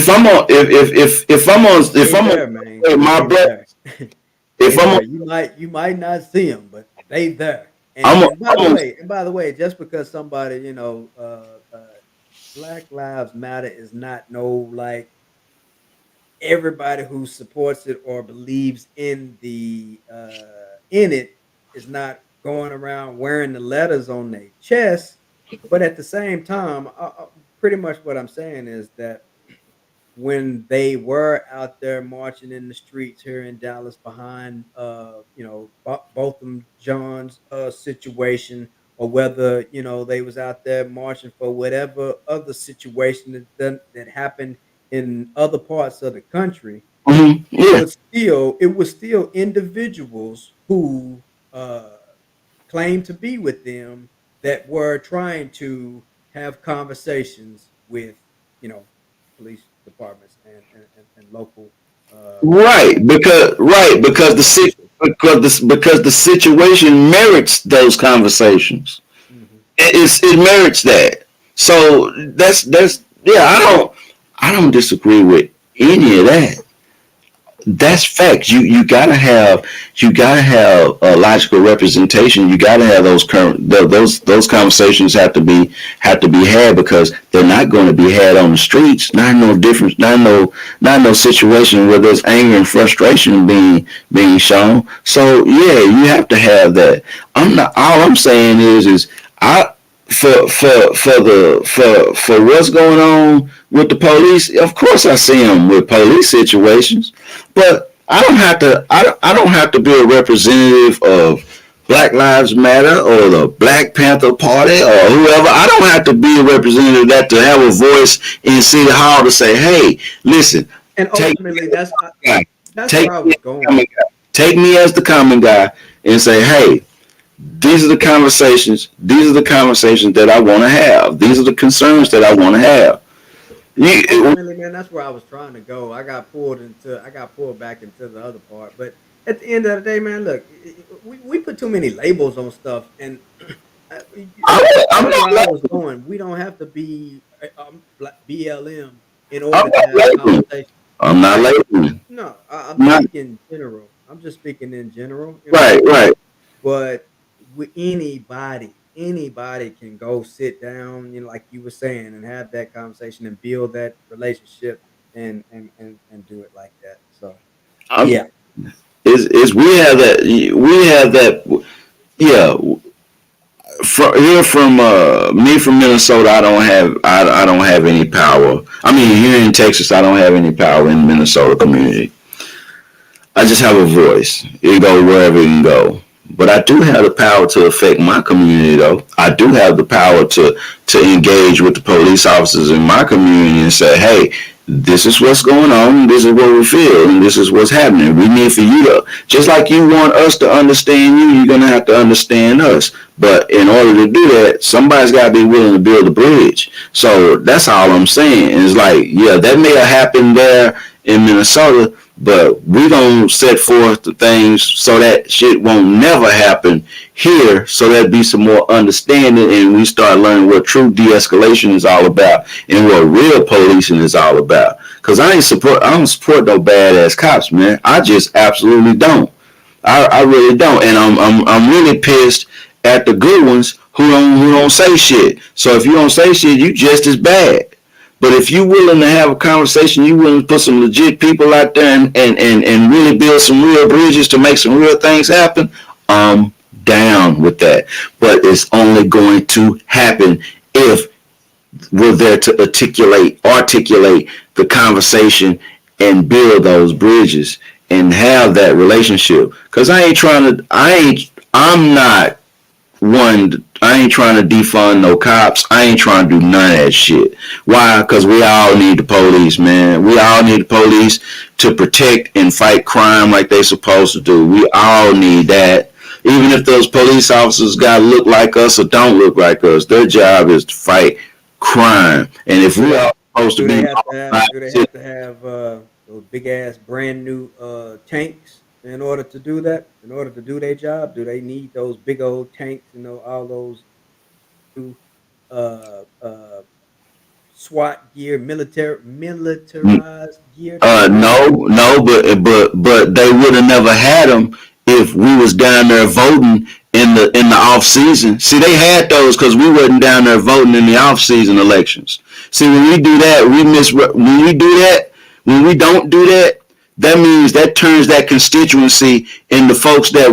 I'm on if I'm on if They I'm there, man. on my They black there. if They I'm on, there. You might not see them, but they there. And I'm on, and by the I'm on way, just because somebody, Black Lives Matter is not no like everybody who supports it or believes in it is not going around wearing the letters on their chest. But at the same time, pretty much what I'm saying is that when they were out there marching in the streets here in Dallas behind Botham John's situation, or whether they was out there marching for whatever other situation that happened in other parts of the country, yeah, it was still individuals who uh claimed to be with them that were trying to have conversations with you know police departments and local because the officials. because the situation merits those conversations. Hmm. It merits that. So that's yeah. I don't disagree with any of that. That's facts. You gotta have a logical representation. You gotta have those conversations have to be had because they're not going to be had on the streets. Not no difference. Not no situation where there's anger and frustration being shown. So yeah, you have to have that. I'm not. All I'm saying is I for what's going on with the police. Of course, I see them with police situations, but I don't have to be a representative of Black Lives Matter or the Black Panther Party or whoever. I don't have to be a representative of that to have a voice in City Hall to say, "Hey, listen, And take ultimately, guy, that's take where I me was as the common going. guy, take me as the common guy, and say, hey, these are the conversations that I want to have. These are the concerns that I want to have." And You, ultimately, man, that's where I was trying to go. I got pulled back into the other part. But at the end of the day, man, look, we put too many labels on stuff, and I'm that's where I not was going. We don't have to be BLM in I'm order to not have a labeling. conversation. I'm not I labeling. No, I'm Not speaking general. I'm just speaking in general. You know what right, I'm saying? right. But with anybody can go sit down, like you were saying, and have that conversation and build that relationship. and do it like that. So I'm, yeah, is we have that yeah. Here from me from Minnesota, I don't have any power. I mean, here in Texas, I don't have any power in the Minnesota community. I just have a voice. It go wherever it can go. But I do have the power to affect my community, though. I do have the power to engage with the police officers in my community and say, "Hey, this is what's going on. This is what we feel, and this is what's happening. We need for you to, just like you want us to understand you, you're gonna have to understand us. But in order to do that, somebody's got to be willing to build a bridge. So that's all I'm saying. It's like, yeah, that may have happened there in Minnesota, but we gonna set forth the things so that shit won't never happen here, so there'd be some more understanding and we start learning what true de-escalation is all about and what real policing is all about. Cause I don't support no badass cops, man. I just absolutely don't. I really don't, and I'm really pissed at the good ones who don't say shit. So if you don't say shit, you just as bad. But if you willing to have a conversation, you willing to put some legit people out there and really build some real bridges to make some real things happen, I'm down with that. But it's only going to happen if we're there to articulate the conversation and build those bridges and have that relationship. Cause I'm not one, I ain't trying to defund no cops. I ain't trying to do none of that shit. Why? Because we all need the police, man. We all need the police to protect and fight crime like they supposed to do. We all need that. Even if those police officers gotta look like us or don't look like us, their job is to fight crime. And if do we they are supposed to do they be have to have do they have to have those big ass brand new tanks in order to do that? In order to do their job, do they need those big old tanks? You know, all those new uh SWAT gear, militarized gear that they got? No, but they would have never had them if we was down there voting in the off season. See, they had those because we wasn't down there voting in the off season elections. See, when we do that, when we do that, when we don't do that, that means that turns that constituency into folks that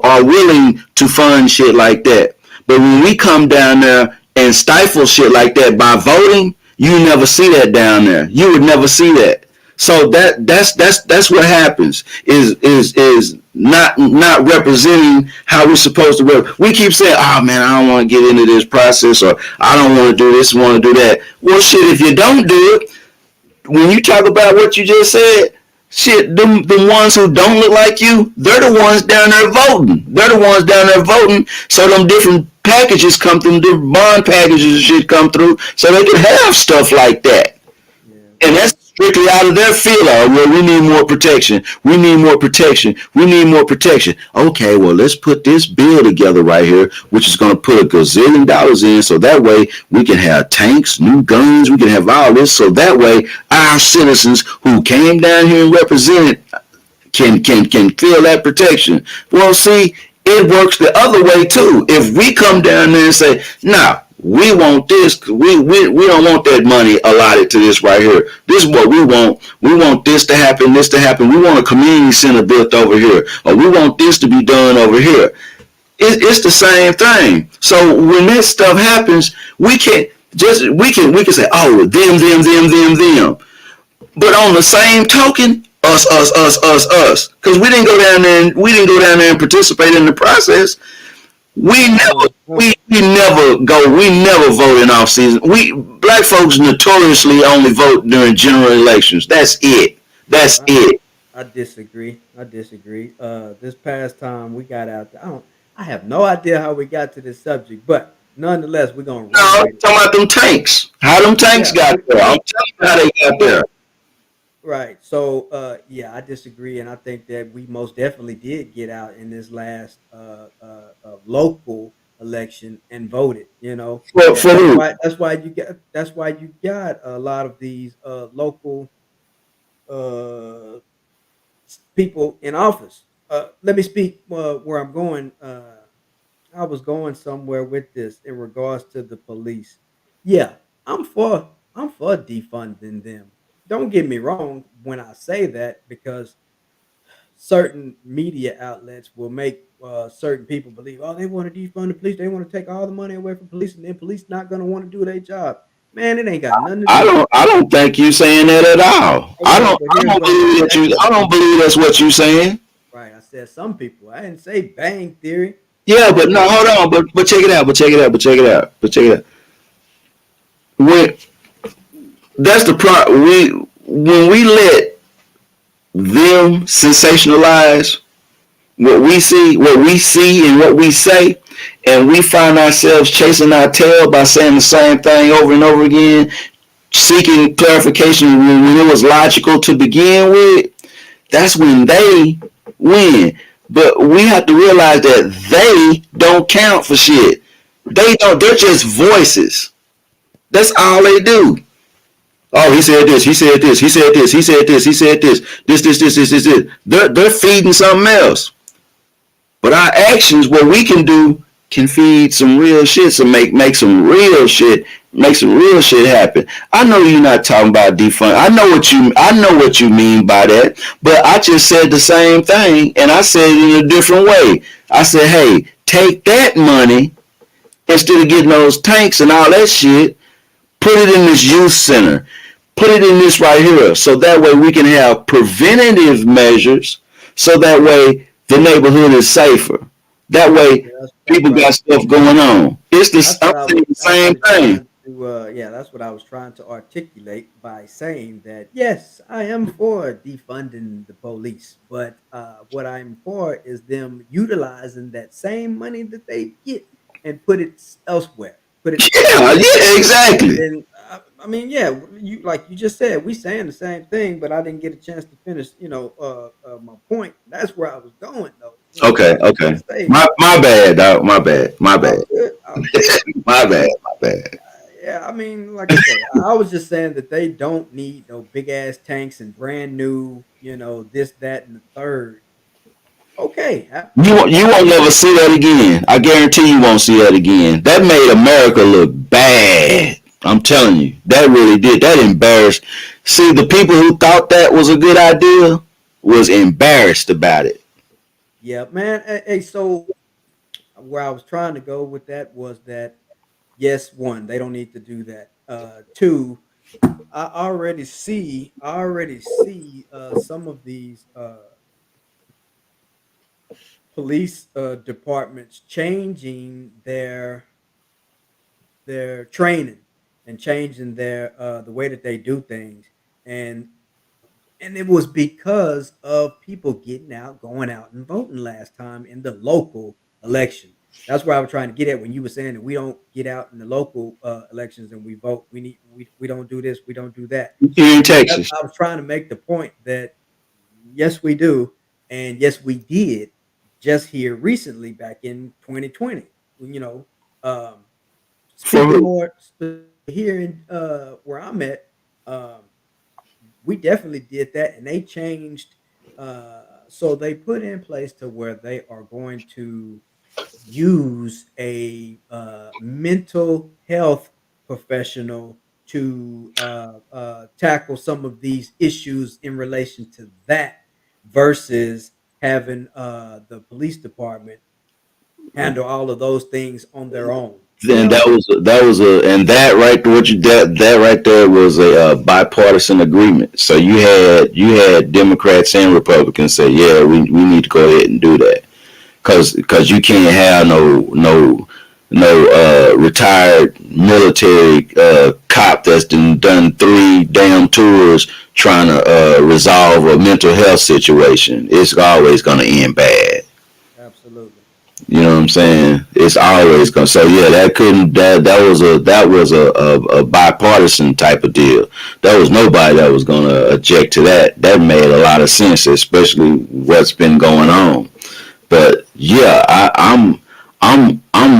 are willing to fund shit like that. But when we come down there and stifle shit like that by voting, you never see that down there. You would never see that. So that's what happens is not representing how we're supposed to work. We keep saying, "Oh man, I don't want to get into this process," or "I don't want to do this, want to do that." Well, shit, if you don't do it, when you talk about what you just said, shit, the ones who don't look like you, they're the ones down there voting. They're the ones down there voting. So them different packages come through, different bond packages and shit come through, so they can have stuff like that. Yeah, And that's well, strictly out of their field. Well, we need more protection. We need more protection. We need more protection. Okay, well, let's put this bill together right here, which is going to put $1 gazillion in, so that way we can have tanks, new guns, we can have all this, so that way our citizens who came down here and represented can feel that protection. Well, see, it works the other way too. If we come down there and say, "Nah, we want this. We don't want that money allotted to this right here. This is what we want. We want this to happen. This to happen. We want a community center built over here, or we want this to be done over here." It's the same thing. So when this stuff happens, we can say, "Oh, them." But on the same token, us. Because we didn't go down there and participate in the process. We never, well, we never vote in off season. We black folks notoriously only vote during general elections. That's it. well, That's it. I disagree. I disagree. This past time we got out there, I have no idea how we got to this subject, but nonetheless, we're gonna No, run I'm with it. talking about them tanks. How them tanks Yeah, got there? I'm telling you how they got there. right. So, yeah, I disagree, and I think that we most definitely did get out in this last local election and voted. You know, For who? that's why you got a lot of these local uh people in office. Let me speak where I'm going. I was going somewhere with this in regards to the police. Yeah, I'm for defunding them. don't get me wrong when I say that, because certain media outlets will make certain people believe, oh, they want to defund the police, they want to take all the money away from police, and then police not going to want to do their job. Man, it ain't got nothing to I do with don't. I don't think you saying that at all. I okay. don't. But I here's don't what I'm believe that you. saying. I don't believe that's what you saying. Right, I said some people. I didn't say bang theory. Yeah, I but no, said hold on. But check it out. But check it out. But check it out. But check it out. When that's the pro. When we let them sensationalize what we see, and what we say, and we find ourselves chasing our tail by saying the same thing over and over again, seeking clarification when it was logical to begin with. That's when they win. But we have to realize that they don't count for shit. They don't. They're just voices. That's all they do. Oh, he said this. He said this. He said this. He said this. He said this. This. They're feeding something else. But our actions, what we can do, can feed some real shit. So make some real shit. Make some real shit happen. I know you're not talking about defund. I know what you mean by that. But I just said the same thing, and I said it in a different way. I said, hey, take that money instead of getting those tanks and all that shit. Put it in this youth center. Put it in this right here. So that way we can have preventative measures. So that way the neighborhood is safer. That way yeah, that's people got right. stuff going on. It's the That's I'm what I was saying the same actually thing. trying to. Yeah, that's what I was trying to articulate by saying that yes, I am for defunding the police, but what I'm for is them utilizing that same money that they get and put it elsewhere, put it Yeah, somewhere. yeah, exactly. And I mean, yeah, you like you just said, we saying the same thing, but I didn't get a chance to finish. My point. That's where I was going, though. I Okay, was okay. gonna say, My bad, dog. My bad. My bad. all good, all good. My bad. My bad. Yeah, I mean, like I say, I was just saying that they don't need no big ass tanks and brand new, this, that, and the third. Okay, You won't never see that again. I guarantee you won't see that again. That made America look bad. I'm telling you, that really did. That embarrassed. See, the people who thought that was a good idea was embarrassed about it. yeah, man. Hey, so where I was trying to go with that was that yes, one, they don't need to do that. Two, I already see some of these police departments changing their training and changing the way that they do things, and and it was because of people getting out, going out and voting last time in the local election. That's where I was trying to get at when you were saying that we don't get out in the local elections and we vote. We don't do this, we don't do that. Here in That's, Texas, I was trying to make the point that yes, we do, and yes, we did just here recently back in 2020. You know, um, for speaking who? more here in where I'm at, we definitely did that, and they changed. So they put in place to where they are going to use a mental health professional to tackle some of these issues in relation to that versus having the police department handle all of those things on their own. Then and that right what you that right there was a bipartisan agreement. So you had Democrats and Republicans say, yeah, we need to go ahead and do that. Cause you can't have no retired military cop that's done 3 damn tours trying to resolve a mental health situation. It's always gonna end bad. Absolutely. You know what I'm saying? It's always gonna. So yeah, that was a bipartisan type of deal. There was nobody that was gonna object to that. That made a lot of sense, especially what's been going on. But yeah, I'm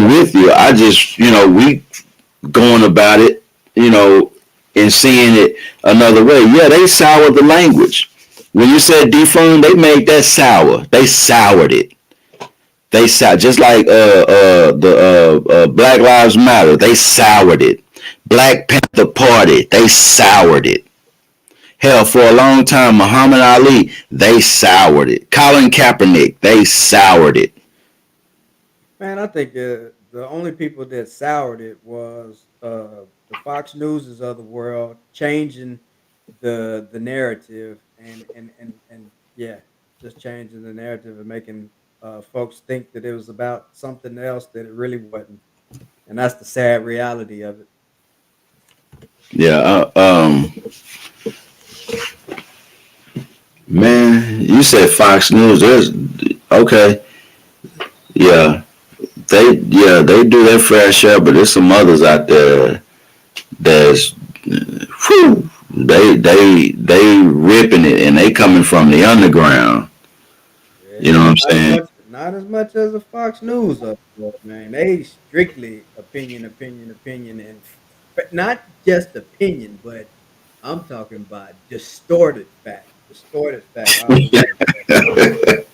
with you. I just we going about it, and seeing it another way. Yeah, they soured the language. When you said defund, they made that sour. They soured it. They just like the Black Lives Matter. They soured it. Black Panther Party. They soured it. Hell, for a long time, Muhammad Ali, they soured it. Colin Kaepernick, they soured it. Man, I think the only people that soured it was the Fox Newses of the world changing the narrative and yeah, just changing the narrative and making folks think that it was about something else that it really wasn't, and that's the sad reality of it. Yeah, man, you said Fox News. There's okay. Yeah, they do their fair share, but there's some others out there that's whew, they ripping it and they coming from the underground. You know Yeah, what I'm saying? not as much as the Fox News of the world, man. They strictly opinion, opinion, opinion, and not just opinion, but I'm talking about distorted fact all the way.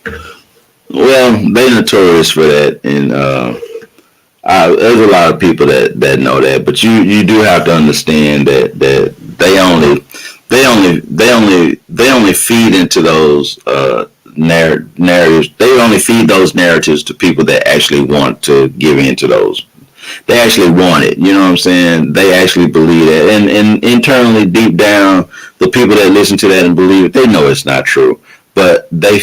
Well, they notorious for that, and there's a lot of people that know that. But you do have to understand that they only feed into those narratives. They only feed those narratives to people that actually want to give into those. They actually want it. You know what I'm saying? They actually believe it, and internally, deep down, the people that listen to that and believe it, they know it's not true. But they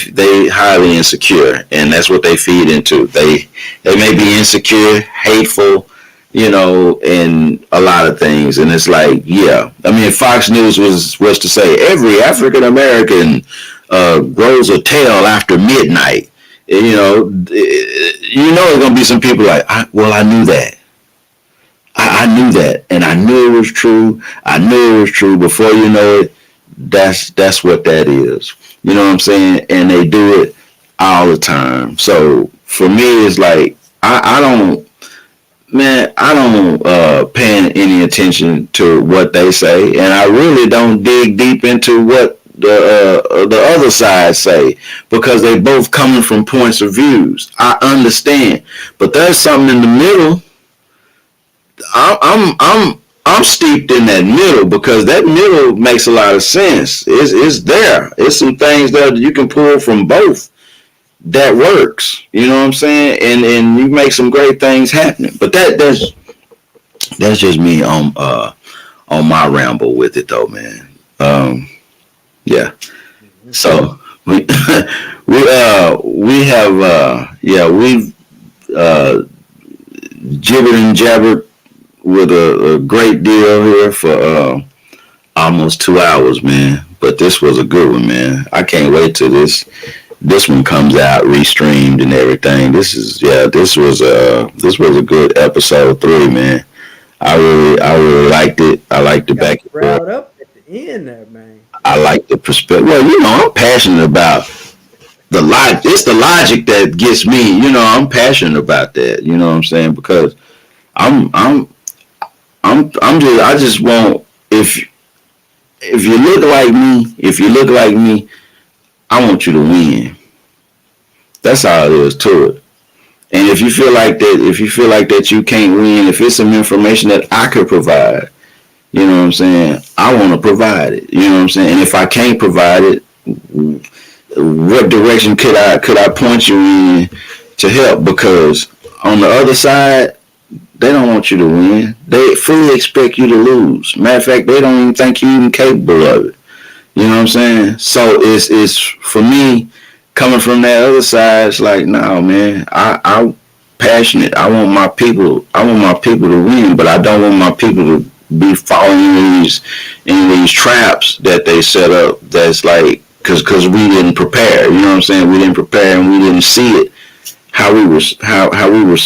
highly insecure, and that's what they feed into. They may be insecure, hateful, you know, and a lot of things. And it's like, yeah, I mean, Fox News was to say every African American grows a tail after midnight. It's gonna be some people like, well, I knew that. I knew that, and I knew it was true. I knew it was true before you know it. That's what that is. You know what I'm saying? And they do it all the time. So for me, it's like I don't, man, I don't pay any attention to what they say, and I really don't dig deep into what the other side say because they both coming from points of views. I understand, but there's something in the middle. I'm steeped in that middle because that middle makes a lot of sense. It's there. It's some things that you can pull from both that works. You know what I'm saying? And you make some great things happening. But that's just me on my ramble with it though, man. Yeah. Mhm. So we we have we've uh gibbered and jabbered with a great deal here for almost 2 hours, man. But this was a good one, man. I can't wait till this one comes out restreamed and everything. This was a good episode 3, man. I really liked it. I liked the Got back me and forth. riled up at the end there, man. I like the perspective. Well, I'm passionate about the logic. It's the logic that gets me. I'm passionate about that. You know what I'm saying? Because I'm I'm I just want if you look like me, I want you to win. That's all it is to it. And if you feel like that you can't win, if it's some information that I could provide, you know what I'm saying? I want to provide it. You know what I'm saying? And if I can't provide it, what direction could I point you in to help? Because on the other side, they don't want you to win. They fully expect you to lose. Matter of fact, they don't even think you're even capable of it. You know what I'm saying? So it's for me coming from that other side. It's like, no, man. I'm passionate. I want my people to win, but I don't want my people to be falling in these traps that they set up. That's like because we didn't prepare. You know what I'm saying? We didn't prepare and we didn't see it how we were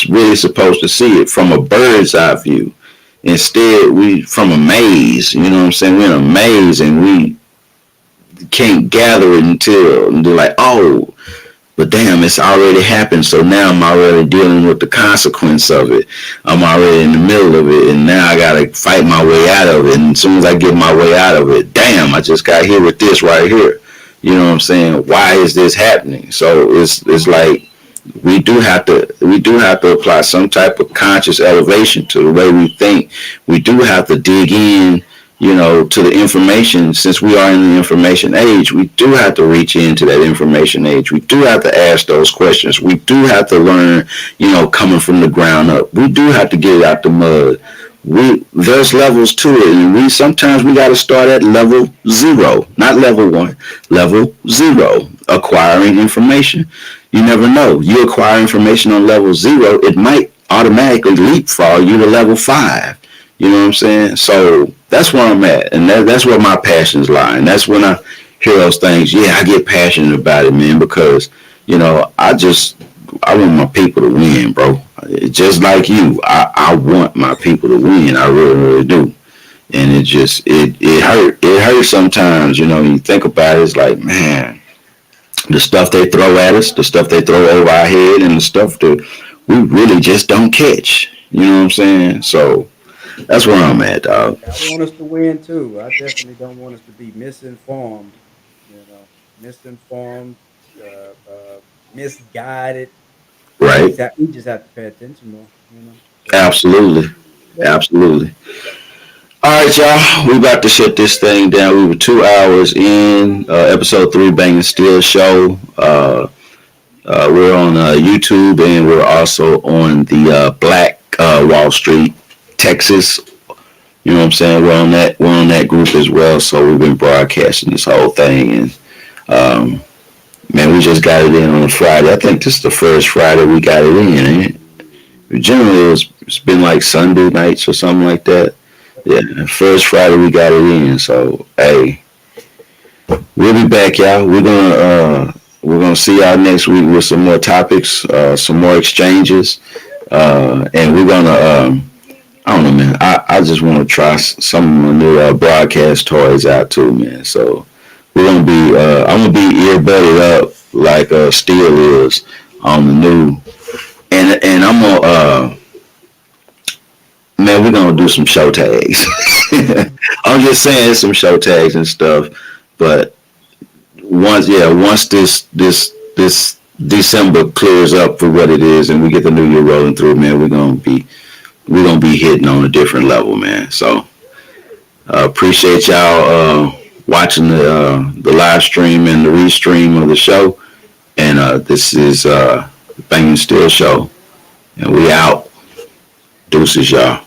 really supposed to see it from a bird's eye view. Instead, we from a maze. You know what I'm saying? We're in a maze and we can't gather it until they're like, oh, but damn, it's already happened. So now I'm already dealing with the consequence of it. I'm already in the middle of it, and now I gotta fight my way out of it. And as soon as I get my way out of it, damn, I just got hit with this right here. You know what I'm saying? Why is this happening? So it's like we do have to apply some type of conscious elevation to the way we think. We do have to dig in to the information. Since we are in the information age, we do have to reach into that information age. We do have to ask those questions. We do have to learn, coming from the ground up. We do have to get it out the mud. There's levels to it, and we got to start at level zero, not level one, level zero, acquiring information. You never know. You acquire information on level zero, it might automatically leapfrog you to level five. You know what I'm saying? So that's where I'm at, and that's where my passions lie. And that's when I hear those things. Yeah, I get passionate about it, man, because I want my people to win, bro. Just like you, I want my people to win. I really, really do. And it hurts sometimes. You think about it, it's like, man, the stuff they throw at us, the stuff they throw over our head, and the stuff that we really just don't catch. You know what I'm saying? So that's where I'm at, dog. I want us to win too. I definitely don't want us to be misinformed. Misinformed, misguided. Right? We just have to pay attention more. So Absolutely. yeah, Absolutely. All right, y'all. We about to shut this thing down. We were 2 hours in. Episode 3, Banging Steel Show. We're on YouTube, and we're also on the Black Wall Street, Texas. You know what I'm saying? We're on that group as well. So we've been broadcasting this whole thing, and man, we just got it in on a Friday. I think this is the first Friday we got it in. Ain't it? Generally, it's been like Sunday nights or something like that. Yeah, first Friday we got it in. So hey, we'll be back, y'all. We're gonna see y'all next week with some more topics, some more exchanges, and we're gonna. I don't know, man. I just want to try some of the new broadcast toys out too, man. So we're gonna be. I'm gonna be earbudded up like Steel is on the new, and I'm gonna. Man, we're gonna do some show tags. I'm just saying some show tags and stuff, but once this December clears up for what it is, and we get the new year rolling through, man, we're gonna be hitting on a different level, man. So appreciate y'all watching the live stream and the restream of the show. And this is Banging Steel Show, and we out. Deuces, y'all.